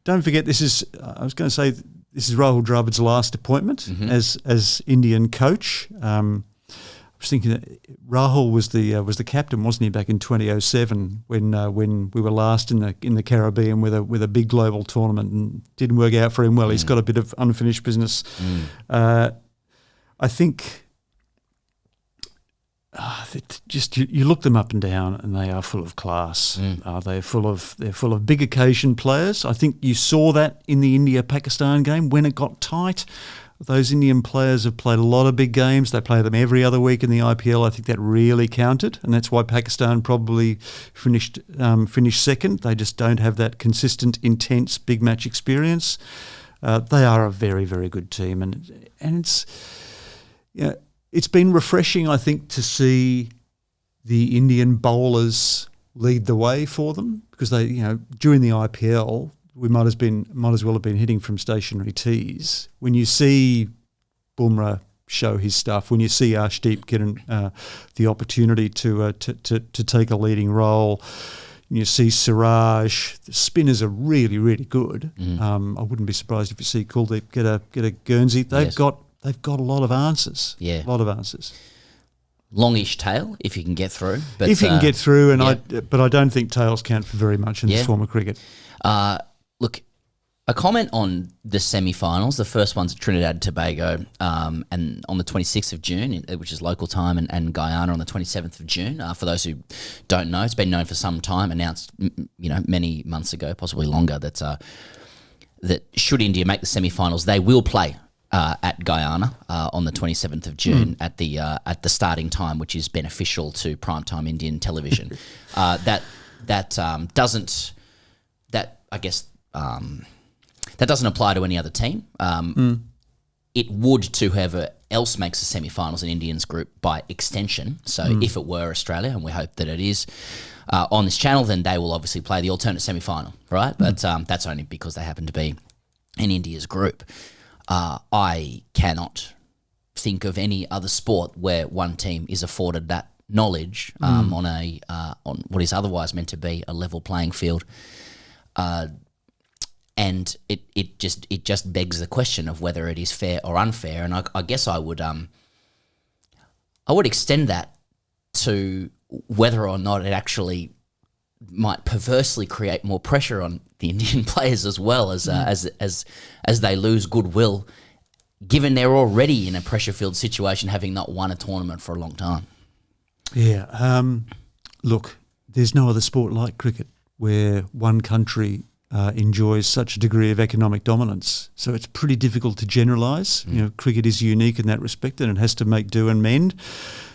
don't forget, this is Rahul Dravid's last appointment as Indian coach. I was thinking that Rahul was the captain, wasn't he, back in 2007 when we were last in the Caribbean with a big global tournament, and didn't work out for him well. He's got a bit of unfinished business. I think you look them up and down, and they are full of class. They're full of big occasion players. I think you saw that in the India-Pakistan game when it got tight. Those Indian players have played a lot of big games. They play them every other week in the IPL. I think that really counted, and that's why Pakistan probably finished second. They just don't have that consistent, intense, big match experience. They are a very, very good team, and it's been refreshing, I think, to see the Indian bowlers lead the way for them, because they, during the IPL. We might as well have been hitting from stationary tees. When you see Bumrah show his stuff, when you see Arshdeep get the opportunity to take a leading role, and you see Siraj, the spinners are really, really good. I wouldn't be surprised if you see Kuldeep get a Guernsey. They've got a lot of answers. Yeah, a lot of answers. Longish tail if you can get through. But, if you can get through, but I don't think tails count for very much in this form of cricket. Look, a comment on the semi-finals. The first one's at Trinidad and Tobago, and on the 26th of June, which is local time, and Guyana on the 27th of June. For those who don't know, it's been known for some time, announced many months ago, possibly longer, that should India make the semi-finals, they will play at Guyana on the 27th of June at the starting time, which is beneficial to primetime Indian television. That doesn't apply to any other team. It would to whoever else makes the semi-finals in Indians group by extension. So if it were Australia, and we hope that it is on this channel, then they will obviously play the alternate semi-final, right? But that's only because they happen to be in India's group. I cannot think of any other sport where one team is afforded that knowledge on what is otherwise meant to be a level playing field. And it just begs the question of whether it is fair or unfair. And I guess I would extend that to whether or not it actually might perversely create more pressure on the Indian players as well as they lose goodwill, given they're already in a pressure-filled situation, having not won a tournament for a long time. Yeah. Look, there's no other sport like cricket where one country enjoys such a degree of economic dominance. So it's pretty difficult to generalise. Cricket is unique in that respect, and it has to make do and mend.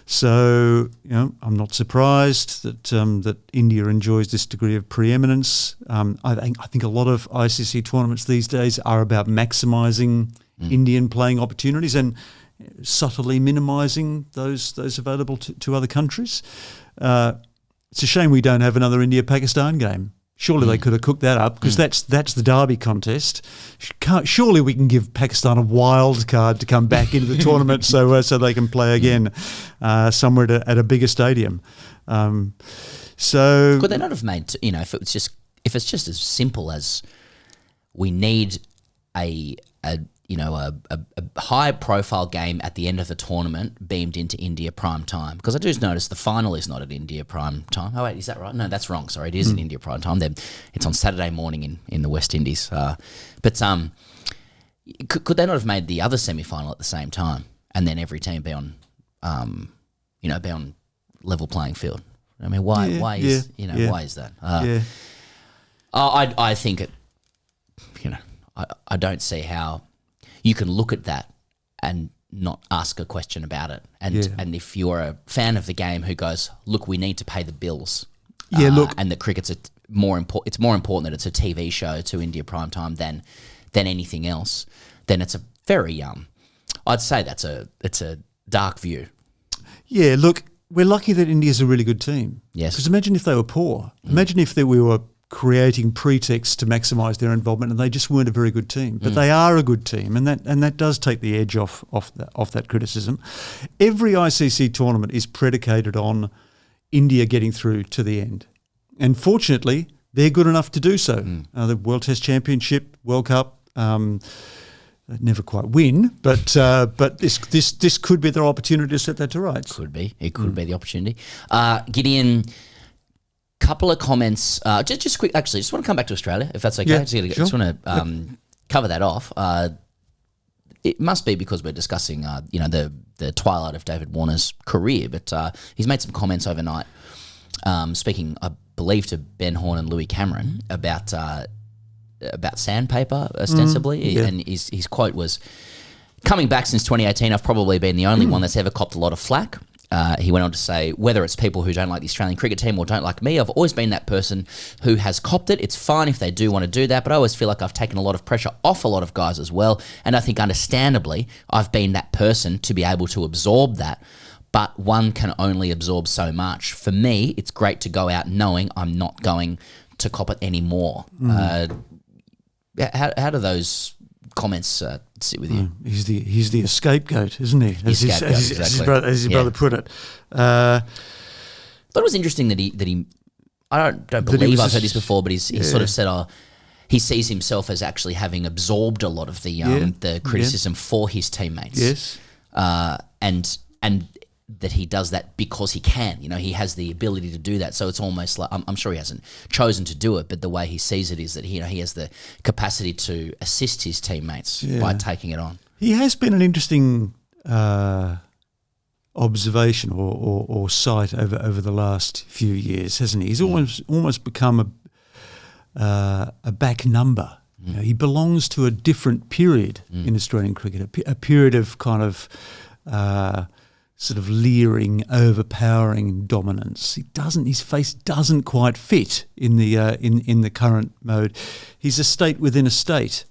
So, I'm not surprised that India enjoys this degree of preeminence. I think a lot of ICC tournaments these days are about maximising Indian playing opportunities and subtly minimising those available to other countries. It's a shame we don't have another India-Pakistan game. Surely they could have cooked that up, because that's the Derby contest. Surely we can give Pakistan a wild card to come back into the tournament so they can play again somewhere at a bigger stadium. So could they not have made if it's just as simple as we need a high-profile game at the end of the tournament beamed into India prime time? Because I do notice the final is not at India prime time. Oh, wait, is that right? No, that's wrong. Sorry, it is at India prime time. It's on Saturday morning in the West Indies. But Could they not have made the other semi-final at the same time, and then every team be on, be on level playing field? I mean, why is that? I think it. I don't see how you can look at that and not ask a question about it. And if you're a fan of the game who goes, look, we need to pay the bills. And the cricket's it's more important that it's a TV show to India primetime than anything else. Then it's a very I'd say it's a dark view. Yeah, look, we're lucky that India's a really good team. Yes. Because imagine if they were poor. Imagine if we were creating pretexts to maximise their involvement and they just weren't a very good team. But they are a good team, and that does take the edge off that criticism. Every ICC tournament is predicated on India getting through to the end. And fortunately, they're good enough to do so. The World Test Championship, World Cup, they never quite win, but this could be their opportunity to set that to rights. Could be. It could be the opportunity. Gideon, couple of comments. Just quick. Actually, just want to come back to Australia, if that's okay. Yeah, just want to cover that off. It must be because we're discussing, the twilight of David Warner's career, but he's made some comments overnight, speaking, I believe, to Ben Horn and Louis Cameron about sandpaper, ostensibly, and his quote was, "Coming back since 2018, I've probably been the only one that's ever copped a lot of flack." He went on to say, whether it's people who don't like the Australian cricket team or don't like me, I've always been that person who has copped it. It's fine if they do want to do that, but I always feel like I've taken a lot of pressure off a lot of guys as well. And I think understandably, I've been that person to be able to absorb that. But one can only absorb so much. For me, it's great to go out knowing I'm not going to cop it anymore. How do those comments sit with you? He's the scapegoat, isn't he? As his brother put it. I thought it was interesting that he I don't believe I've heard this before, but he's sort of said, he sees himself as actually having absorbed a lot of the criticism for his teammates. Yes, and that he does that because he can. He has the ability to do that. So it's almost like, I'm sure he hasn't chosen to do it, but the way he sees it is that he has the capacity to assist his teammates by taking it on. He has been an interesting observation or sight over the last few years, hasn't he? He's almost become a back number. He belongs to a different period in Australian cricket, a period of kind of sort of leering, overpowering dominance. His face doesn't quite fit in the in the current mode. He's a state within a state.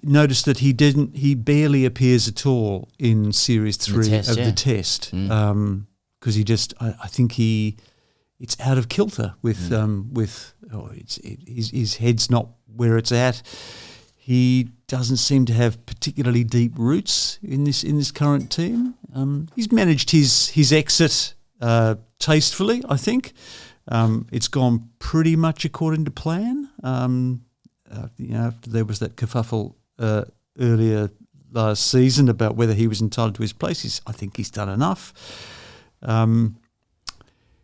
Notice that he barely appears at all in Series 3 of the Test because I think it's out of kilter with his head's not where it's at. He doesn't seem to have particularly deep roots in this current team. He's managed his exit tastefully, I think. It's gone pretty much according to plan. After there was that kerfuffle earlier last season about whether he was entitled to his place, I think he's done enough.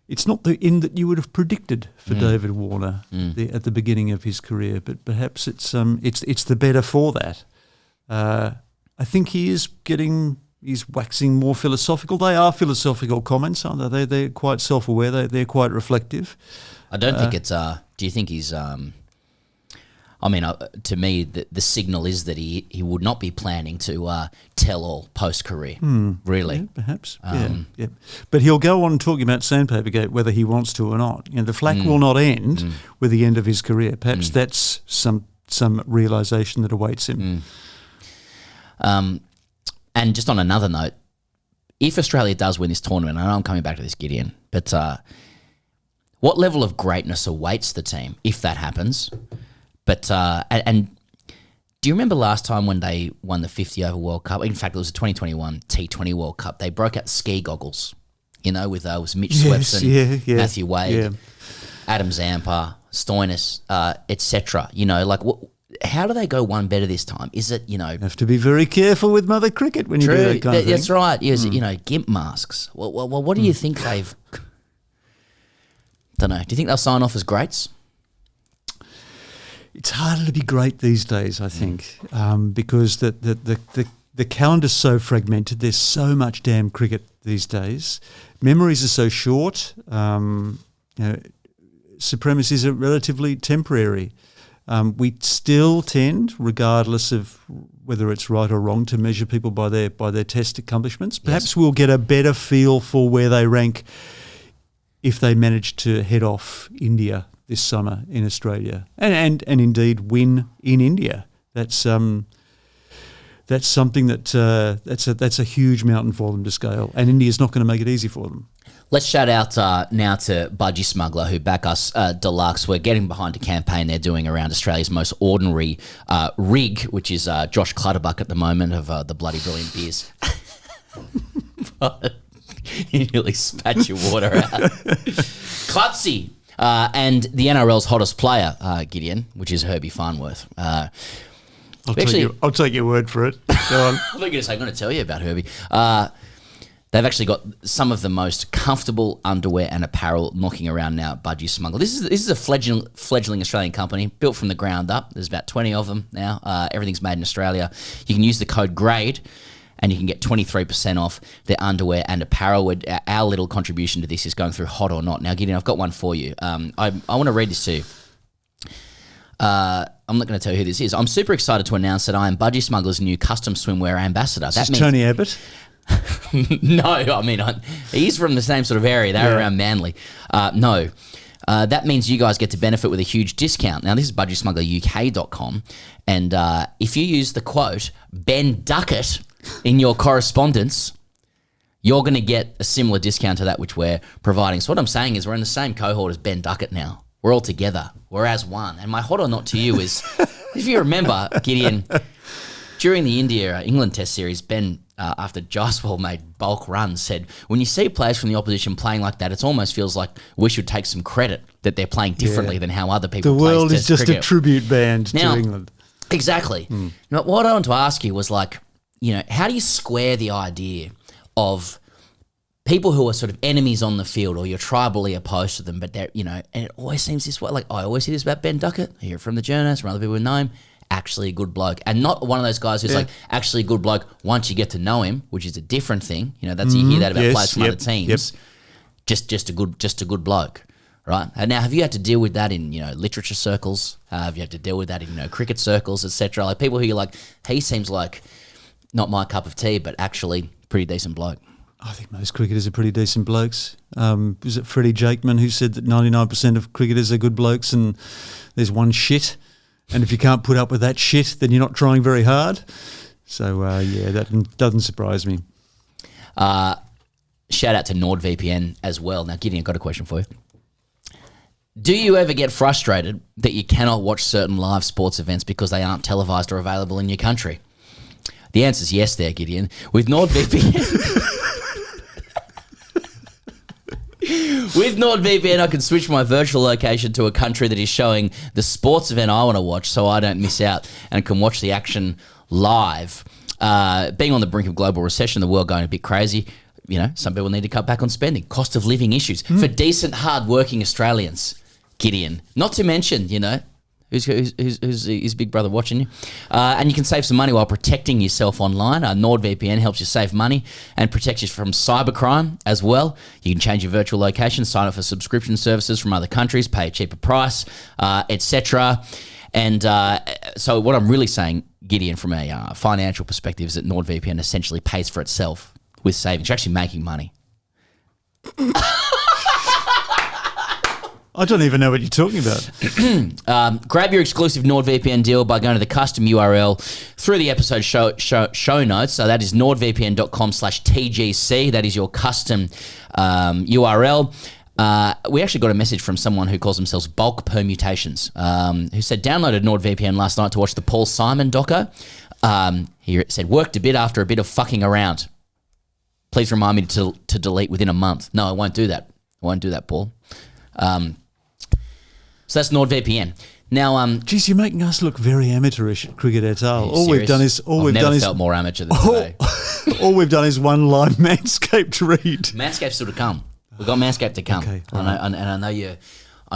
It's not the end that you would have predicted for David Warner at the beginning of his career, but perhaps it's the better for that. I think he's waxing more philosophical. They are philosophical comments, aren't they? They're quite self-aware. They're quite reflective. I don't think it's. Do you think he's? To me, the signal is that he would not be planning to tell all post-career, really. Yeah, perhaps, yeah. But he'll go on talking about Sandpapergate whether he wants to or not. The flack will not end with the end of his career. Perhaps that's some realisation that awaits him. And just on another note, if Australia does win this tournament, I know I'm coming back to this, Gideon, but what level of greatness awaits the team if that happens? But and do you remember last time when they won the 50 over World Cup? In fact, it was the 2021 T20 World Cup. They broke out ski goggles, with Mitch Swepson, Matthew Wade, Adam Zampa, Stoinis, etc. How do they go one better this time? Is it, have to be very careful with Mother Cricket when you do that kind of thing. That's right. Is it, GIMP masks? Well, what do you think they've... Don't know. Do you think they'll sign off as greats? It's harder to be great these days, I think, because the calendar's so fragmented. There's so much damn cricket these days. Memories are so short. Supremacies are relatively temporary. We still tend, regardless of whether it's right or wrong, to measure people by their test accomplishments. Perhaps we'll get a better feel for where they rank if they manage to head off India this summer in Australia and indeed win in India. That's something that's a huge mountain for them to scale, and India's not going to make it easy for them. Let's shout out now to Budgy Smuggler, who back us deluxe. We're getting behind a campaign they're doing around Australia's most ordinary rig, which is Josh Clutterbuck at the moment of the Bloody Brilliant Beers. You nearly spat your water out. Clutzy. And the NRL's hottest player, Gideon, which is Herbie Farnworth. I'll take your word for it. Go on. I'm going to tell you about Herbie. They've actually got some of the most comfortable underwear and apparel knocking around now at Budgy Smuggler. This is a fledgling Australian company built from the ground up. There's about 20 of them now. Everything's made in Australia. You can use the code GRADE and you can get 23% off their underwear and apparel. Our little contribution to this is going through Hot or Not. Now, Gideon, I've got one for you. I want to read this to you. I'm not going to tell you who this is. I'm super excited to announce that I am Budgy Smuggler's new custom swimwear ambassador. That means Tony Abbott? No, I mean, he's from the same sort of area. They're around Manly. No. That means you guys get to benefit with a huge discount. Now, this is budgysmuggleruk.com. And if you use the quote, Ben Duckett, in your correspondence, you're going to get a similar discount to that which we're providing. So what I'm saying is we're in the same cohort as Ben Duckett now. We're all together. We're as one. And my hot or not to you is, if you remember, Gideon, during the India-England Test series, Ben, after Jaiswal made bulk runs, said, when you see players from the opposition playing like that, it almost feels like we should take some credit that they're playing differently than how other people play. The world is just cricket. A tribute band to England. Exactly. Now, what I want to ask you was how do you square the idea of people who are sort of enemies on the field or you're tribally opposed to them, but they're, and it always seems this way. Like, I always hear this about Ben Duckett. I hear it from the journalists, from other people who know him. Actually a good bloke. And not one of those guys who's actually a good bloke once you get to know him, which is a different thing. That's you hear that about players from other teams. Just a good bloke. Right? And now, have you had to deal with that in, literature circles? Have you had to deal with that in, cricket circles, etc.? Like people who you're like, he seems like not my cup of tea, but actually pretty decent bloke. I think most cricketers are pretty decent blokes. Was it Freddie Jakeman who said that 99% of cricketers are good blokes and there's one shit? And if you can't put up with that shit, then you're not trying very hard. So, that doesn't surprise me. Shout out to NordVPN as well. Now, Gideon, I've got a question for you. Do you ever get frustrated that you cannot watch certain live sports events because they aren't televised or available in your country? The answer is yes there, Gideon. With NordVPN... With NordVPN, I can switch my virtual location to a country that is showing the sports event I want to watch so I don't miss out and can watch the action live. Being on the brink of global recession, the world going a bit crazy, some people need to cut back on spending. Cost of living issues for decent, hard-working Australians, Gideon. Not to mention, who's his big brother watching you. And you can save some money while protecting yourself online. NordVPN helps you save money and protects you from cybercrime as well. You can change your virtual location, sign up for subscription services from other countries, pay a cheaper price, etc. And so what I'm really saying, Gideon, from a financial perspective, is that NordVPN essentially pays for itself with savings. You're actually making money. I don't even know what you're talking about. Grab your exclusive NordVPN deal by going to the custom URL through the episode show notes. So that is nordvpn.com/TGC. That is your custom URL. We actually got a message from someone who calls themselves Bulk Permutations, who said, downloaded NordVPN last night to watch the Paul Simon doco. Here it said, worked a bit after a bit of fucking around. Please remind me to delete within a month. No, I won't do that. I won't do that, Paul. So that's NordVPN. Now, geez, you're making us look very amateurish at Cricket et al. All we've done is felt more amateur than today. All we've done is one live Manscaped read. Manscaped's still to come. We've got Manscaped to come. Okay, and I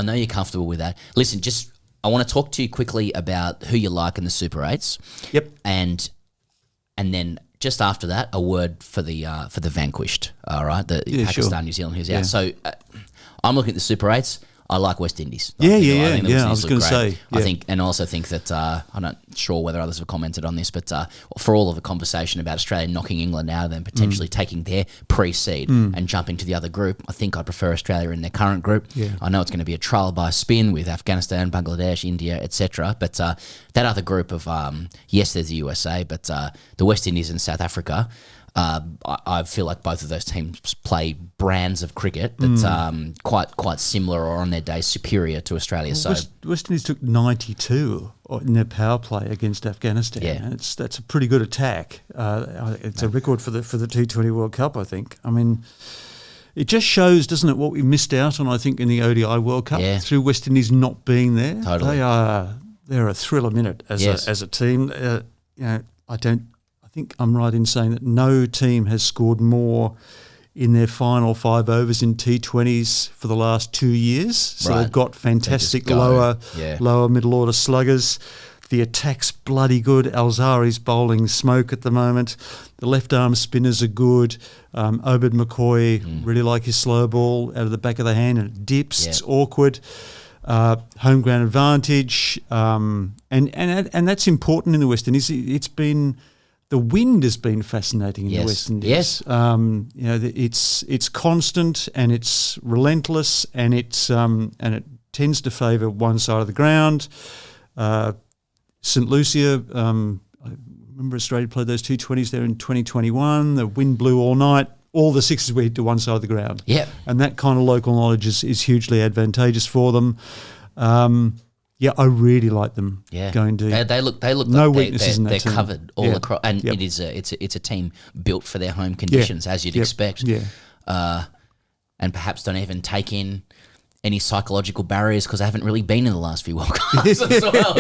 know you're comfortable with that. Listen, just I want to talk to you quickly about who you like in the Super 8s. Yep. And then just after that, a word for the vanquished. All right, Pakistan, New Zealand, who's out. So I'm looking at the Super 8s. I like West Indies. I think the West Indies I was going to say. I think, and also think that I'm not sure whether others have commented on this, but for all of the conversation about Australia knocking England out and potentially taking their pre-seed and jumping to the other group, I think I'd prefer Australia in their current group. Yeah. I know it's going to be a trial by spin with Afghanistan, Bangladesh, India, etc. But that other group of yes, there's the USA, but the West Indies and South Africa. I feel like both of those teams play brands of cricket that's quite similar or on their day superior to Australia. Well, West Indies took 92 in their power play against Afghanistan. Yeah. And that's a pretty good attack. It's a record for the T20 World Cup, I think. I mean, it just shows, doesn't it, what we missed out on, I think, in the ODI World Cup through West Indies not being there. Totally. They're a thrill a minute as a team. I think I'm right in saying that no team has scored more in their final 5 overs in T20s for the last 2 years. So they've got fantastic lower middle order sluggers. The attack's bloody good. Alzari's bowling smoke at the moment. The left arm spinners are good. Obed McCoy, really like his slow ball out of the back of the hand and it dips. It's awkward. Home ground advantage. And that's important in the West Indies. It's been... The wind has been fascinating in the West Indies. Yes. It's constant and it's relentless and it tends to favour one side of the ground. St Lucia, I remember Australia played those T20s there in 2021. The wind blew all night. All the sixes were hit to one side of the ground. Yeah, and that kind of local knowledge is hugely advantageous for them. I really like them going deep. They look no like weaknesses in that they're team. covered all across, and it's a team built for their home conditions, as you'd expect. Yeah, and perhaps don't even take in any psychological barriers because they haven't really been in the last few World Cups as well.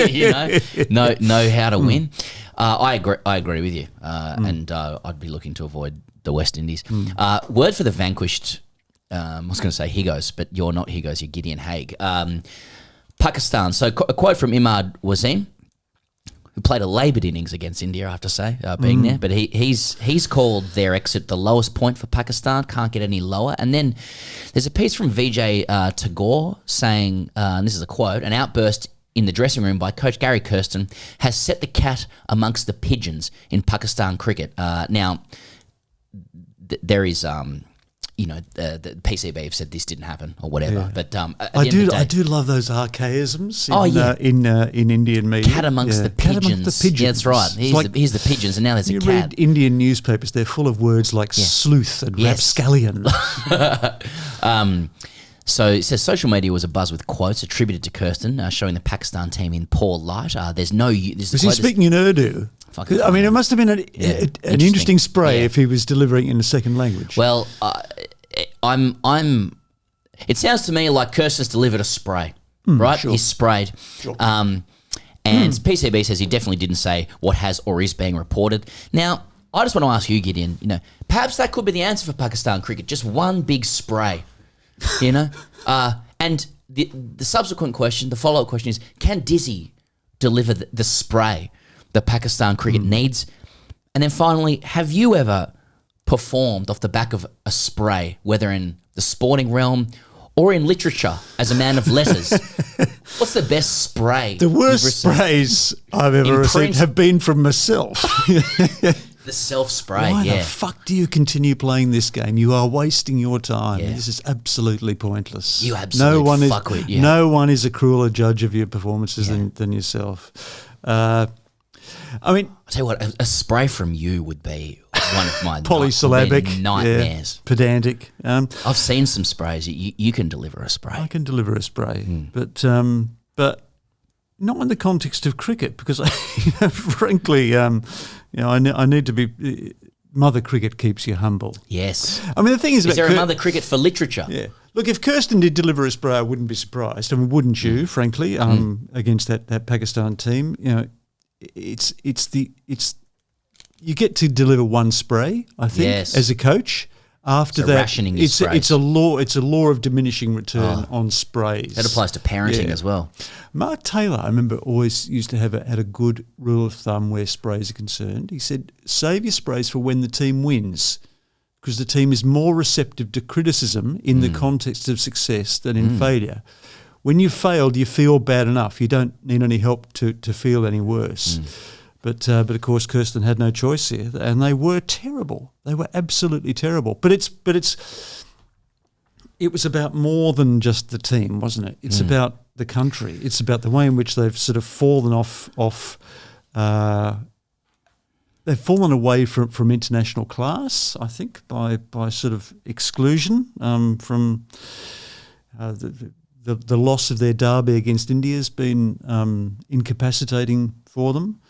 Know how to win. I agree with you, and I'd be looking to avoid the West Indies. Word for the vanquished. I was going to say Higgos, but you're not Higgos. You're Gideon Haigh. Pakistan. So a quote from Imad Wasim, who played a laboured innings against India, I have to say, being there. But he's called their exit the lowest point for Pakistan, can't get any lower. And then there's a piece from Vijay Tagore saying, and this is a quote, an outburst in the dressing room by coach Gary Kirsten has set the cat amongst the pigeons in Pakistan cricket. Now, there is... the PCB have said this didn't happen or whatever. But I do love those archaisms in Indian media. Cat amongst the pigeons. Cat amongst the pigeons. Yeah, that's right. Here's the pigeons, and now there's a cat. You read Indian newspapers; they're full of words like sleuth and rapscallion. So it says social media was abuzz with quotes attributed to Kirsten, showing the Pakistan team in poor light. Was he speaking in Urdu? I mean, it must have been an interesting spray if he was delivering in a second language. Well, it sounds to me like Kirsten's delivered a spray, right? Sure. He's sprayed. Sure. And PCB says he definitely didn't say what has or is being reported. Now, I just want to ask you, Gideon, perhaps that could be the answer for Pakistan cricket, just one big spray, and the subsequent question, the follow-up question is, can Dizzy deliver the spray that Pakistan cricket needs? And then finally, have you ever performed off the back of a spray, whether in the sporting realm or in literature as a man of letters? What's the best spray? The worst sprays I've ever received have been from myself. The self-spray, Why the fuck do you continue playing this game? You are wasting your time. Yeah. This is absolutely pointless. You absolutely fuckwit. Yeah. No one is a crueler judge of your performances than yourself. I mean, I'll tell you what, a spray from you would be one of my polysyllabic nightmares. Pedantic. I've seen some sprays. You can deliver a spray. I can deliver a spray, but not in the context of cricket because, frankly, I need to be. Mother cricket keeps you humble. Yes. I mean, the thing is there a mother cricket for literature? Yeah. Look, if Kirsten did deliver a spray, I wouldn't be surprised. I mean, wouldn't you? Frankly, against that Pakistan team, you get to deliver one spray, I think, as a coach. After So that, rationing your sprays. it's a law. It's a law of diminishing return on sprays. That applies to parenting as well. Mark Taylor, I remember, always used to had a good rule of thumb where sprays are concerned. He said, save your sprays for when the team wins, because the team is more receptive to criticism in the context of success than in failure. When you've failed, you feel bad enough. You don't need any help to feel any worse. But of course, Kirsten had no choice here, and they were terrible. They were absolutely terrible. But it was about more than just the team, wasn't it? It's about the country. It's about the way in which they've sort of fallen off. They've fallen away from international class, I think, by sort of exclusion from the loss of their derby against India has been incapacitating for them.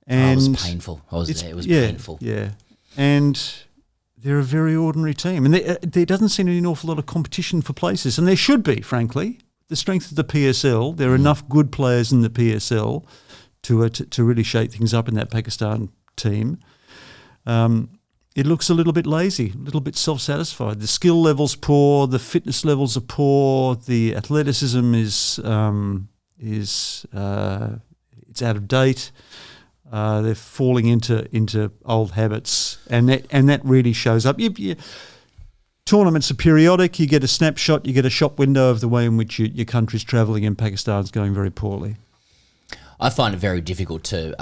And it was painful. I was there. It was painful. Yeah, and they're a very ordinary team, and there doesn't seem to be an awful lot of competition for places, and there should be, frankly. The strength of the PSL, there are enough good players in the PSL to really shake things up in that Pakistan team. It looks a little bit lazy, a little bit self-satisfied. The skill level's poor, the fitness levels are poor, the athleticism is it's out of date. They're falling into old habits, and that really shows up. Tournaments are periodic. You get a snapshot, you get a shop window of the way in which your country's travelling, and Pakistan's going very poorly. I find it very difficult to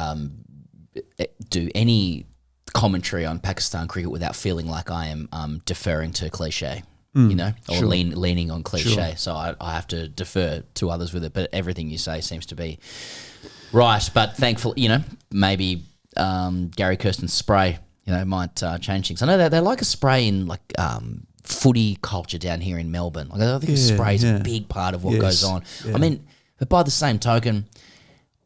do any commentary on Pakistan cricket without feeling like I am deferring to cliche, or leaning on cliche. Sure. So I have to defer to others with it. But everything you say seems to be right. But thankfully, maybe Gary Kirsten's spray, might change things. I know they like a spray in footy culture down here in Melbourne. I think spray is a big part of what goes on. Yeah. I mean, but by the same token,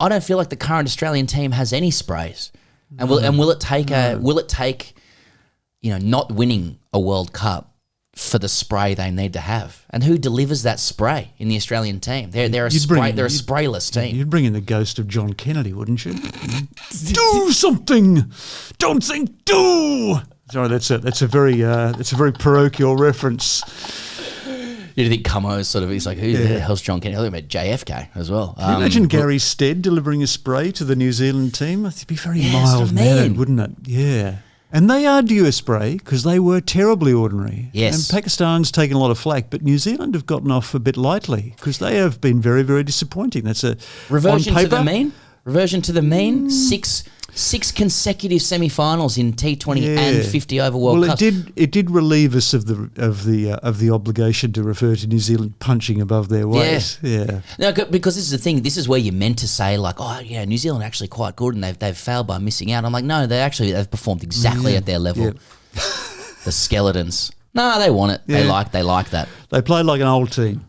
I don't feel like the current Australian team has any sprays. And will it take not winning a World Cup for the spray they need to have? And who delivers that spray in the Australian team? They're a sprayless team. You'd bring in the ghost of John Kennedy, wouldn't you? Do something. Don't think. Do. Sorry, that's a very parochial reference. You think Cummo is he's like, who the hell's John Kennedy? I think about JFK as well. Can you imagine Gary Stead delivering a spray to the New Zealand team? It'd be very mild-mannered, wouldn't it? Yeah. And they are due a spray because they were terribly ordinary. Yes. And Pakistan's taken a lot of flack, but New Zealand have gotten off a bit lightly because they have been very, very disappointing. That's a reversion on paper, to the mean. Reversion to the mean. Six consecutive semi-finals in T20 and 50 over World Cups. Well, it did relieve us of the obligation to refer to New Zealand punching above their weight. Yeah. No, because this is the thing. This is where you're meant to say New Zealand are actually quite good, and they've failed by missing out. I'm like, no, they've performed exactly at their level. Yeah. The skeletons. No, they want it. Yeah. They like that. They played like an old team.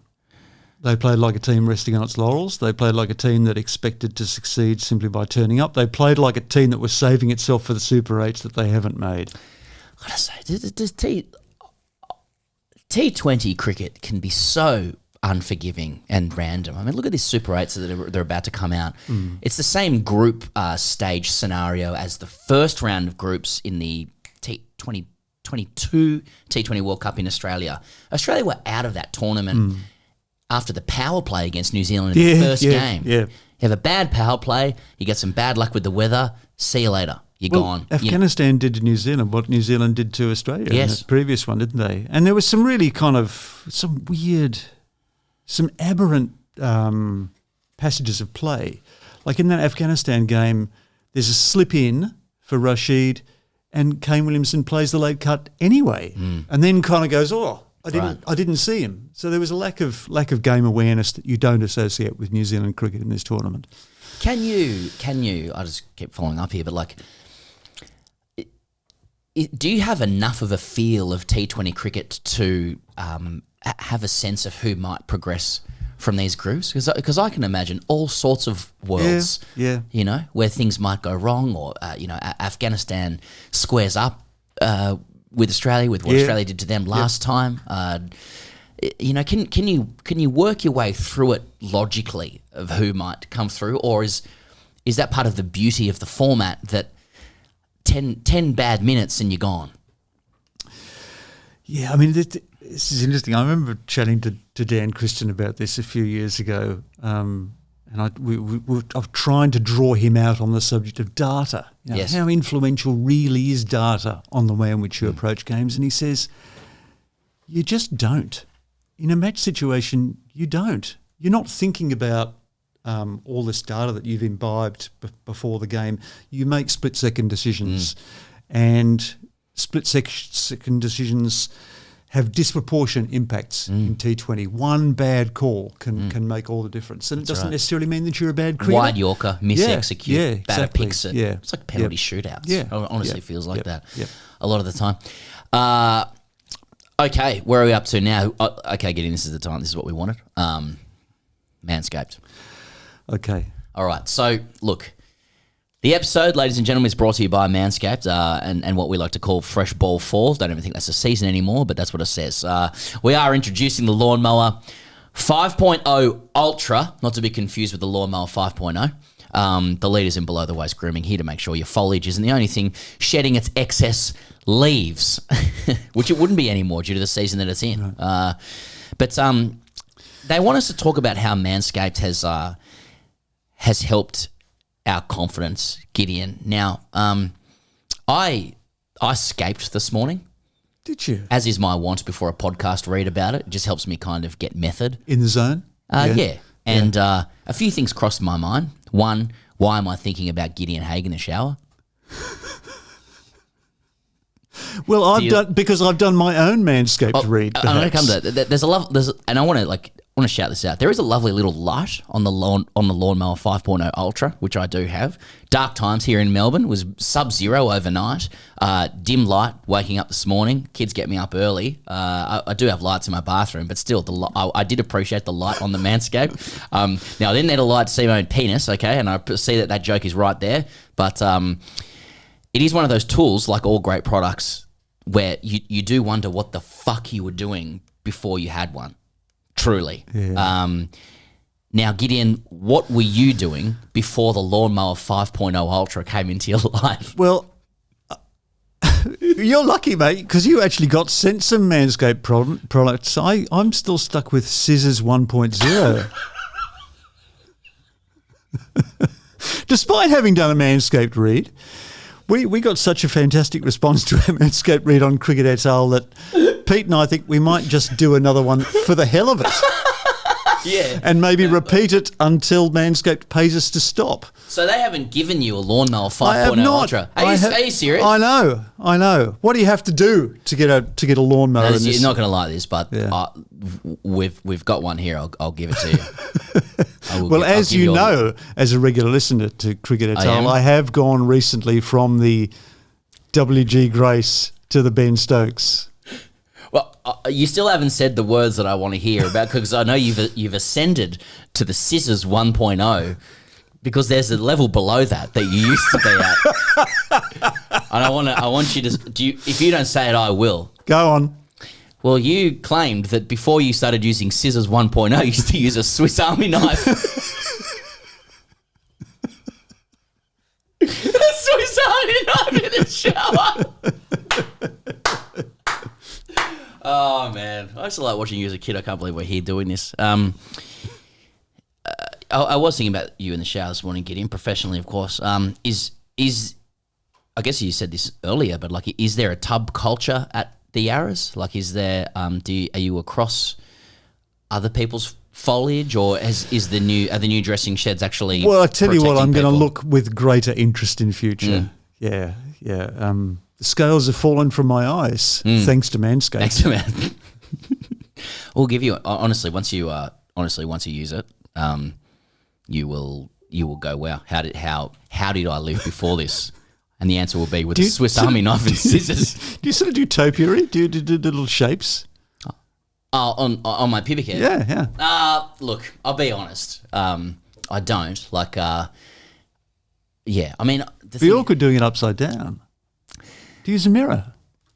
They played like a team resting on its laurels. They played like a team that expected to succeed simply by turning up. They played like a team that was saving itself for the Super 8s that they haven't made. I gotta say, does T20 cricket can be so unforgiving and random. I mean, look at these Super 8s that they're about to come out. It's the same group stage scenario as the first round of groups in the T22 T20 World Cup in Australia. Australia were out of that tournament after the power play against New Zealand in the first game. Yeah. You have a bad power play, you get some bad luck with the weather, see you later. You're gone. Afghanistan did to New Zealand what New Zealand did to Australia in the previous one, didn't they? And there was some really some aberrant passages of play. Like in that Afghanistan game, there's a slip in for Rashid and Kane Williamson plays the late cut anyway and then kind of goes, I didn't see him. So there was a lack of game awareness that you don't associate with New Zealand cricket in this tournament. Can you? I just keep following up here, but do you have enough of a feel of T20 cricket to have a sense of who might progress from these groups? Because I can imagine all sorts of worlds, where things might go wrong, or Afghanistan squares up with Australia, with what Australia did to them last time. Can you work your way through it logically of who might come through, or is that part of the beauty of the format that 10 bad minutes and you're gone? Yeah, I mean, this is interesting. I remember chatting to Dan Kirsten about this a few years ago, and I've trying to draw him out on the subject of data. You know, Yes. How influential really is data on the way in which you approach games? And he says, you just don't. In a match situation, you don't. You're not thinking about all this data that you've imbibed before the game. You make split-second decisions, and split-second decisions have disproportionate impacts in T20. One bad call can make all the difference. And it doesn't necessarily mean that you're a bad creator. Wide Yorker, mis-execute, batter exactly. picks it. Yeah. It's like penalty shootouts. Yeah. It honestly feels like that Yep. a lot of the time. Okay, where are we up to now? Okay, Gideon, this is the time. This is what we wanted. Manscaped. Okay. All right, so look, the episode, ladies and gentlemen, is brought to you by Manscaped and what we like to call Fresh Ball Fall. Don't even think that's a season anymore, but that's what it says. We are introducing the Lawnmower 5.0 Ultra, not to be confused with the Lawnmower 5.0. The leaders in below the waist grooming, here to make sure your foliage isn't the only thing shedding its excess leaves, which it wouldn't be anymore due to the season that it's in. But they want us to talk about how Manscaped has helped our confidence, Gideon. Now, I scaped this morning, Did you? as is my wont before a podcast read about it. It just helps me kind of get method. In the zone? Yeah. And a few things crossed my mind. One, why am I thinking about Gideon Haigh in the shower? Well, because I've done my own Manscaped read. I'm going to come to that. And I want to shout this out. There is a lovely little light on the Lawnmower 5.0 Ultra, which I do have. Dark times here in Melbourne, was sub-zero overnight. Dim light waking up this morning. Kids get me up early. I do have lights in my bathroom, but still, I did appreciate the light on the Manscaped. Now, I didn't need a light to see my own penis, okay, and I see that joke is right there, but it is one of those tools, like all great products, where you do wonder what the fuck you were doing before you had one. Truly. Yeah. Now, Gideon, what were you doing before the Lawnmower 5.0 Ultra came into your life? Well, you're lucky, mate, because you actually got sent some Manscaped products. I'm still stuck with Scissors 1.0. Despite having done a Manscaped read, we got such a fantastic response to our Manscaped read on Cricket et al. That Pete and I think we might just do another one for the hell of it. Yeah. And maybe repeat it until Manscaped pays us to stop. So they haven't given you a Lawnmower 5.0 Ultra? Are you serious? I know. What do you have to do to get a lawnmower? No, you're not going to like this, but we've got one here. I'll give it to you. Well, as you know, as a regular listener to Cricket et al., I have gone recently from the WG Grace to the Ben Stokes. Well, you still haven't said the words that I want to hear about, because I know you've ascended to the Scissors 1.0, because there's a level below that you used to be at. And I want you to. If you don't say it, I will. Go on. Well, you claimed that before you started using Scissors 1.0, you used to use a Swiss Army knife. A Swiss Army knife in the shower. Oh, man. I used to like watching you as a kid. I can't believe we're here doing this. I was thinking about you in the shower this morning, Gideon, professionally, of course. Is I guess you said this earlier, but like, is there a tub culture at the Yarras? Like, is there? Are you across other people's foliage, or are the new dressing sheds actually? Well, I tell you what, I'm going to people? look with greater interest in future. Yeah. The scales have fallen from my eyes thanks to Manscaped. Thanks to Manscaped. We'll give you honestly once you use it, you will go, wow, how did I live before this? And the answer will be with a Swiss Army knife and scissors. Do you sort of do topiary? Do you do little shapes? On my pubic hair? Yeah. Look, I'll be honest. I don't like. Yeah, I mean, it'd be awkward doing it upside down. Do you use a mirror?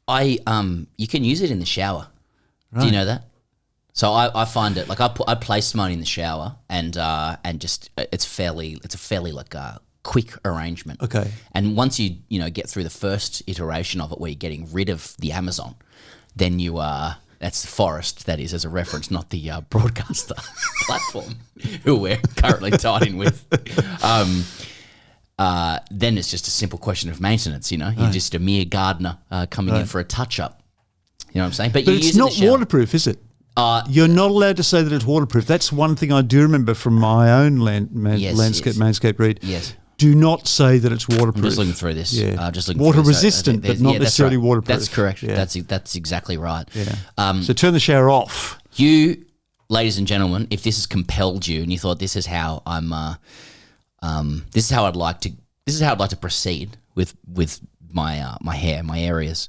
You can use it in the shower. Right. Do you know that? So I find it like I place mine in the shower and just it's a fairly like quick arrangement. Okay. And once you get through the first iteration of it where you're getting rid of the Amazon, then you are. That's the forest, that is, as a reference, not the broadcaster platform who we're currently tied in with. Then it's just a simple question of maintenance, you know. You're just a mere gardener coming in for a touch-up. You know what I'm saying? But it's not waterproof, is it? You're not allowed to say that it's waterproof. That's one thing I do remember from my own Manscaped read. Yes. Do not say that it's waterproof. I'm just looking through this. Yeah. Just looking Water through this. resistant, but not necessarily waterproof. That's correct. Yeah. That's exactly right. Yeah. So turn the shower off. You, ladies and gentlemen, if this has compelled you and you thought this is how I'm, this is how I'd like to proceed with my my hair, my areas,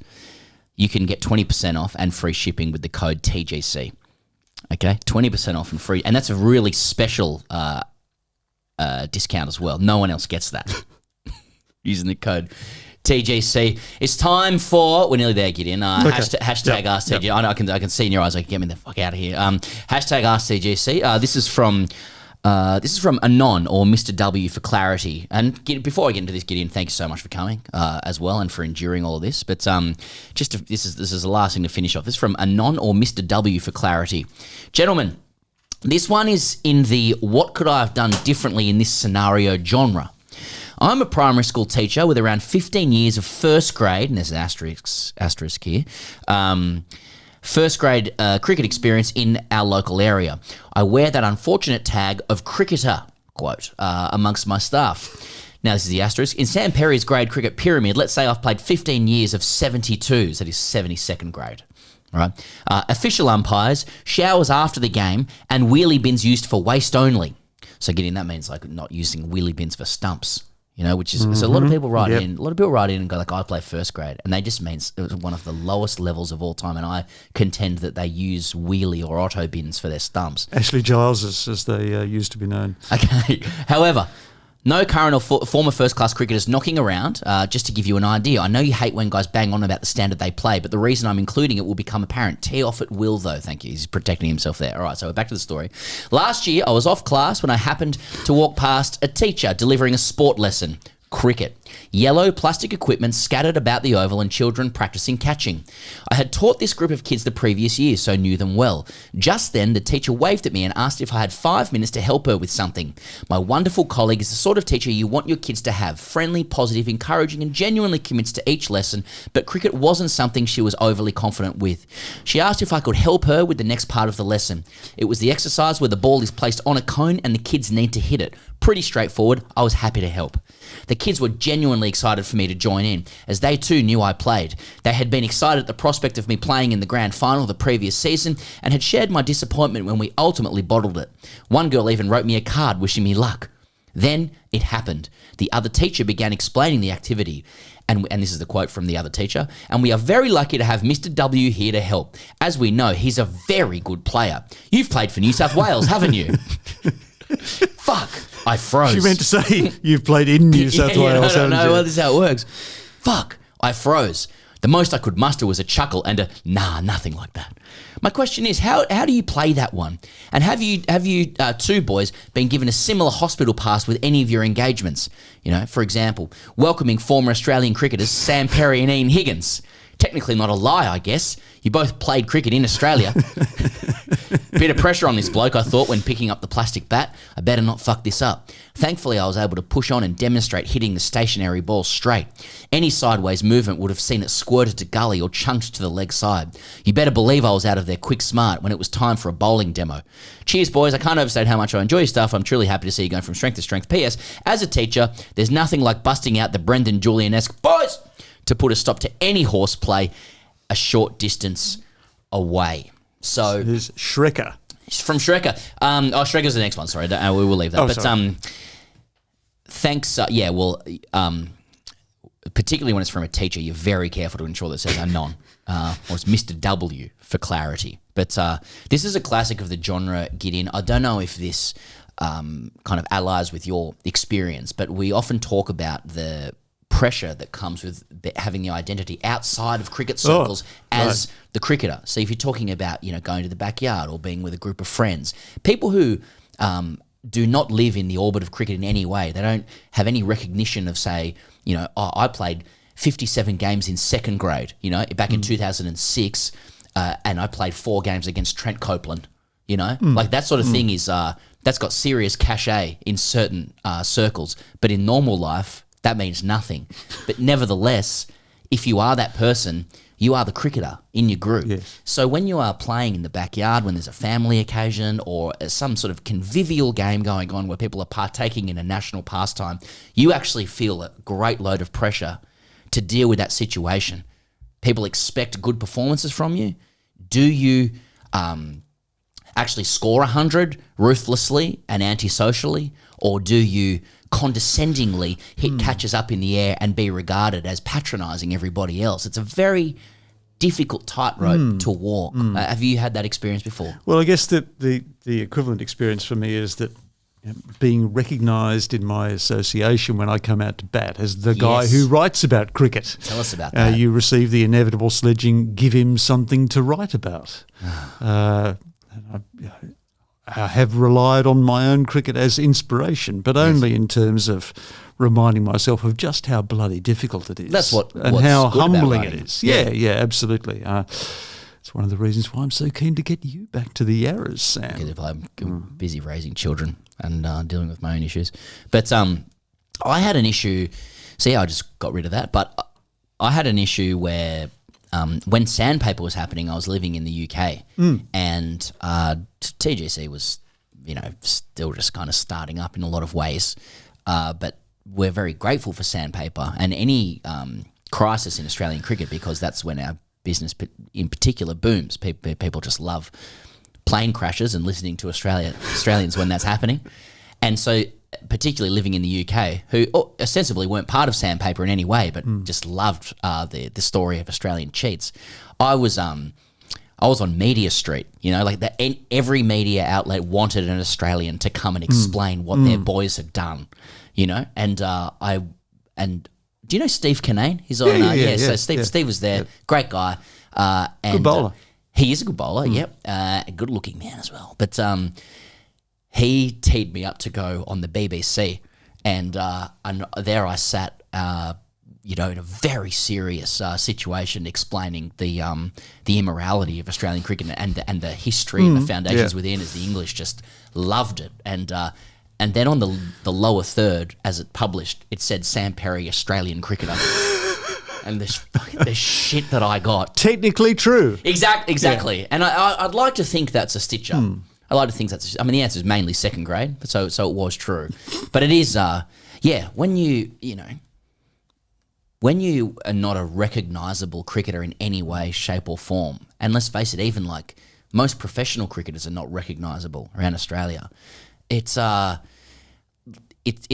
you can get 20% off and free shipping with the code TGC. Okay, 20% off and free, and that's a really special discount as well. No one else gets that using the code TGC. It's time for, we're nearly there, Gideon. Hashtag AskTGC. Yep. I know I can see in your eyes, like, get me the fuck out of here. Hashtag AskTGC. This is from Anon, or Mr. W for clarity. And before I get into this, Gideon, thank you so much for coming as well and for enduring all of this. But this is the last thing to finish off. This is from Anon, or Mr. W for clarity. Gentlemen, this one is in the what could I have done differently in this scenario genre. I'm a primary school teacher with around 15 years of first grade, and there's an asterisk here, first grade cricket experience in our local area. I wear that unfortunate tag of cricketer, quote, amongst my staff. Now, this is the asterisk. In Sam Perry's grade cricket pyramid, let's say I've played 15 years of 72s, that is 72nd grade. All right. Official umpires, showers after the game, and wheelie bins used for waste only. So, Gideon, that means like not using wheelie bins for stumps. You know, which is so a lot of people write in. A lot of people write in and go like, "I play first grade," and they just means it was one of the lowest levels of all time. And I contend that they use wheelie or auto bins for their stumps. Ashley Giles, as they used to be known. Okay. However, no current or former first-class cricketers knocking around, just to give you an idea. I know you hate when guys bang on about the standard they play, but the reason I'm including it will become apparent. Tee off at will, though. Thank you. He's protecting himself there. All right, so we're back to the story. Last year, I was off class when I happened to walk past a teacher delivering a sport lesson. Cricket. Yellow plastic equipment scattered about the oval and children practicing catching. I had taught this group of kids the previous year, so knew them well. Just then, the teacher waved at me and asked if I had 5 minutes to help her with something. My wonderful colleague is the sort of teacher you want your kids to have. Friendly, positive, encouraging, and genuinely commits to each lesson, but cricket wasn't something she was overly confident with. She asked if I could help her with the next part of the lesson. It was the exercise where the ball is placed on a cone and the kids need to hit it. Pretty straightforward. I was happy to help. The kids were genuinely excited for me to join in, as they too knew I played. They had been excited at the prospect of me playing in the grand final the previous season and had shared my disappointment when we ultimately bottled it. One girl even wrote me a card wishing me luck. Then it happened. The other teacher began explaining the activity. And this is the quote from the other teacher. And we are very lucky to have Mr. W here to help. As we know, he's a very good player. You've played for New South Wales, haven't you? Fuck. I froze. She meant to say you've played in New South Wales. No, well, this is how it works. Fuck. I froze. The most I could muster was a chuckle and a nah, nothing like that. My question is, how do you play that one? And have you two boys been given a similar hospital pass with any of your engagements? You know, for example, welcoming former Australian cricketers Sam Perry and Ian Higgins. Technically not a lie, I guess. You both played cricket in Australia. Bit of pressure on this bloke, I thought, when picking up the plastic bat. I better not fuck this up. Thankfully, I was able to push on and demonstrate hitting the stationary ball straight. Any sideways movement would have seen it squirted to gully or chunked to the leg side. You better believe I was out of there quick smart when it was time for a bowling demo. Cheers, boys. I can't overstate how much I enjoy your stuff. I'm truly happy to see you going from strength to strength. P.S. As a teacher, there's nothing like busting out the Brendan Julian-esque boys to put a stop to any horseplay a short distance away. So there's Shrekker. From Shrekker. Shrekker's the next one. Sorry, we will leave that. Oh, but sorry. Thanks. Particularly when it's from a teacher, you're very careful to ensure that it says Anon, or it's Mr. W for clarity. But this is a classic of the genre, Gideon. I don't know if this kind of allies with your experience, but we often talk about the pressure that comes with having the identity outside of cricket circles as the cricketer. So if you're talking about, going to the backyard or being with a group of friends, people who do not live in the orbit of cricket in any way, they don't have any recognition of, say, I played 57 games in second grade, back in 2006. and I played 4 games against Trent Copeland. You know, like that sort of thing is that's got serious cachet in certain circles, but in normal life that means nothing. But nevertheless, if you are that person, you are the cricketer in your group. Yes. So when you are playing in the backyard, when there's a family occasion or some sort of convivial game going on where people are partaking in a national pastime, you actually feel a great load of pressure to deal with that situation. People expect good performances from you. Do you actually score 100 ruthlessly and antisocially, or do you condescendingly hit catches up in the air and be regarded as patronising everybody else? It's a very difficult tightrope to walk. Have you had that experience before? Well, I guess that the equivalent experience for me is that being recognised in my association when I come out to bat as the guy who writes about cricket. Tell us about that. You receive the inevitable sledging, give him something to write about. I have relied on my own cricket as inspiration, but only in terms of reminding myself of just how bloody difficult it is. That's and what's how good about humbling writing. it is. Yeah, absolutely. It's one of the reasons why I'm so keen to get you back to the Yarras, Sam. I'm busy raising children and dealing with my own issues. But I had an issue. See, I just got rid of that. But I had an issue where when Sandpaper was happening, I was living in the UK, and TGC was, still just kind of starting up in a lot of ways. But we're very grateful for Sandpaper and any crisis in Australian cricket, because that's when our business in particular booms. People just love plane crashes and listening to Australians when that's happening. And so particularly living in the UK, who ostensibly weren't part of Sandpaper in any way, but just loved the story of Australian cheats. I was on Media Street, like that. Every media outlet wanted an Australian to come and explain what their boys had done, And do you know Steve Kinane? He's on. So Steve was there, great guy, and good bowler. He is a good bowler. Yep, a good-looking man as well. But he teed me up to go on the BBC, and there I sat, in a very serious situation, explaining the immorality of Australian cricket and the history and the foundations within, as the English just loved it. And then on the lower third, as it published, it said Sam Perry, Australian cricketer. And the shit that I got. Technically true. Exactly. Yeah. And I'd like to think that's a stitch up. I like to think the answer is mainly second grade, so it was true. But it is, when you are not a recognisable cricketer in any way, shape or form, and let's face it, even like most professional cricketers are not recognisable around Australia, it's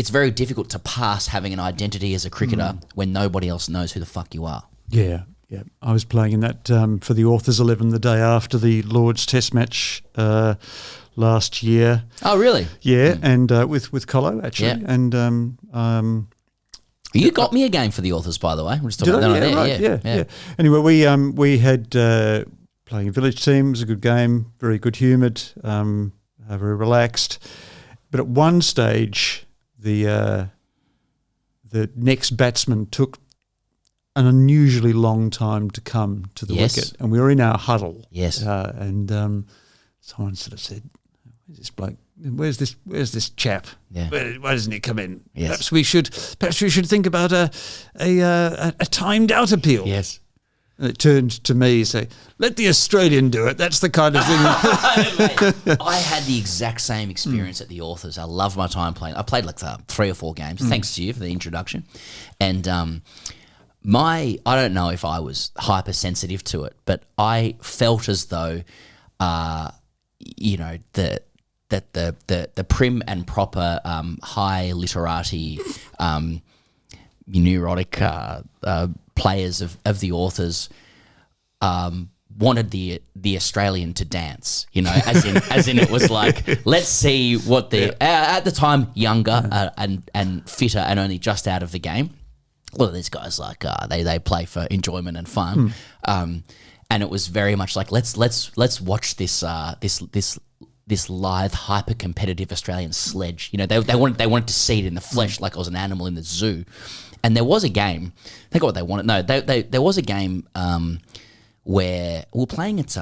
very difficult to pass having an identity as a cricketer when nobody else knows who the fuck you are. Yeah. I was playing in that for the Authors 11 the day after the Lord's Test match last year. Oh, really? Yeah, and with Colo, actually. Yeah. And you got me a game for the Authors, by the way. We're just talking did about I? that Yeah, there. right, yeah. Anyway, we had playing a village team. It was a good game, very good humoured, very relaxed. But at one stage, the next batsman took an unusually long time to come to the wicket, and we were in our huddle. Yes, and someone sort of said, "Where's this bloke? Where's this chap? Yeah. Why doesn't he come in? Yes. Perhaps we should think about a timed out appeal." Yes. And it turned to me and say, "Let the Australian do it. That's the kind of thing." I had the exact same experience at the Authors. I loved my time playing. I played like 3 or 4 games, thanks to you for the introduction. And I don't know if I was hypersensitive to it, but I felt as though, the prim and proper high literati, neurotic players of the Authors wanted the Australian to dance, as in it was like, let's see what at the time younger and fitter and only just out of the game. A lot of these guys they play for enjoyment and fun, and it was very much like let's watch this lithe, hyper competitive Australian sledge. They wanted to see it in the flesh, like I was an animal in the zoo. And there was a game. I think what they wanted. No, there was a game where we're playing at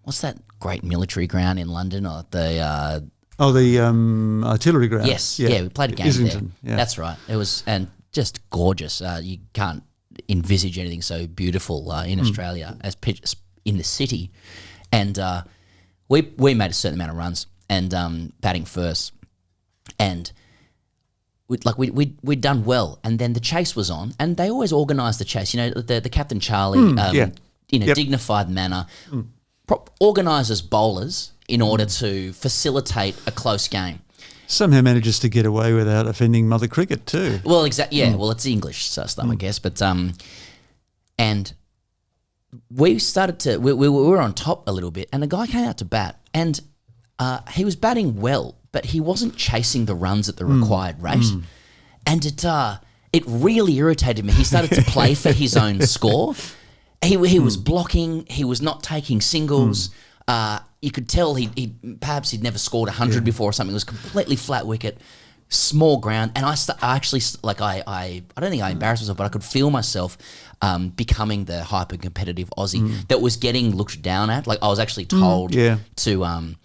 what's that great military ground in London? Or the artillery ground. yes, yeah, we played a game Islington, there. yeah. That's right. It was and just gorgeous. You can't envisage anything so beautiful in Australia as in the city. And we made a certain amount of runs and batting first, and we'd done well. And then the chase was on, and they always organised the chase. You know, the Captain Charlie, in a dignified manner, organises bowlers in order to facilitate a close game. Somehow manages to get away without offending Mother Cricket too. Well, exactly. Yeah. Well, it's English stuff, I guess. But and we started to we were on top a little bit, and the guy came out to bat, and he was batting well, but he wasn't chasing the runs at the required rate, and it really irritated me. He started to play for his own score. He was blocking. He was not taking singles. You could tell perhaps he'd never scored 100 before or something. It was completely flat wicket, small ground, and I don't think I embarrassed myself, but I could feel myself becoming the hyper competitive Aussie that was getting looked down at. Like I was actually told to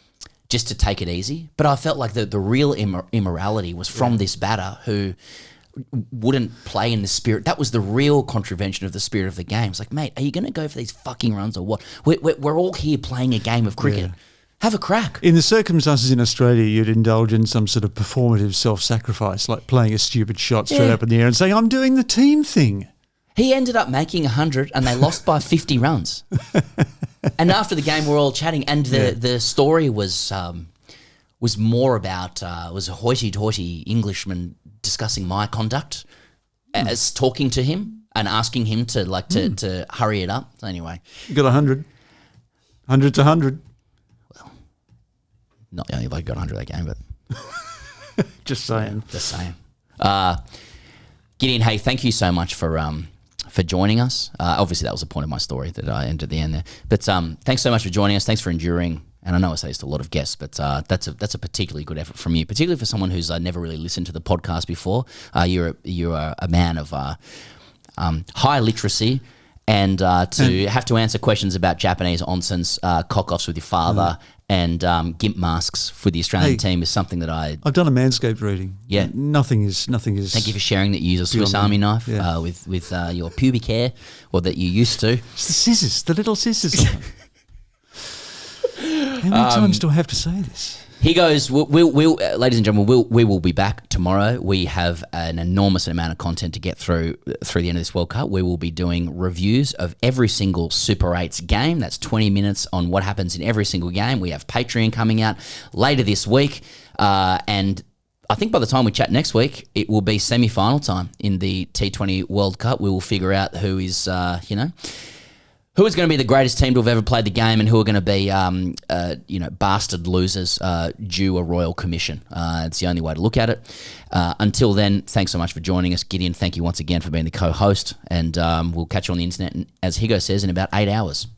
just to take it easy, but I felt like the real immorality was from this batter who wouldn't play in the spirit. That was the real contravention of the spirit of the game. It's like, mate, are you going to go for these fucking runs or what? We're all here playing a game of cricket. Yeah. Have a crack. In the circumstances in Australia, you'd indulge in some sort of performative self-sacrifice, like playing a stupid shot straight up in the air and saying, I'm doing the team thing. He ended up making 100 and they lost by 50 runs. And after the game, we're all chatting, and the story was more about was a hoity-toity Englishman discussing my conduct as talking to him and asking him to hurry it up. So anyway, you got 100. 100's 100. Well, not the only bloke got 100 that game, but just saying. Just saying. Gideon, hey, thank you so much for joining us. Obviously, that was the point of my story that I ended at the end there. But thanks so much for joining us. Thanks for enduring. And I know I say this to a lot of guests, but that's a particularly good effort from you, particularly for someone who's never really listened to the podcast before. You're a man of high literacy, and to have to answer questions about Japanese Onsens, cock-offs with your father, and gimp masks for the Australian team is something that I've done a Manscaped reading. Yeah, nothing is. Thank you for sharing that you use a Swiss Army knife with your pubic hair, or that you used to. It's the scissors, the little scissors. How many times do I have to say this? Higgos, we'll ladies and gentlemen, we will be back tomorrow. We have an enormous amount of content to get through the end of this World Cup. We will be doing reviews of every single Super 8's game. That's 20 minutes on what happens in every single game. We have Patreon coming out later this week. And I think by the time we chat next week, it will be semi-final time in the T20 World Cup. We will figure out who is, who is going to be the greatest team to have ever played the game, and who are going to be, bastard losers due a royal commission. It's the only way to look at it. Until then, thanks so much for joining us. Gideon, thank you once again for being the co-host, and we'll catch you on the internet, as Higgos says, in about 8 hours.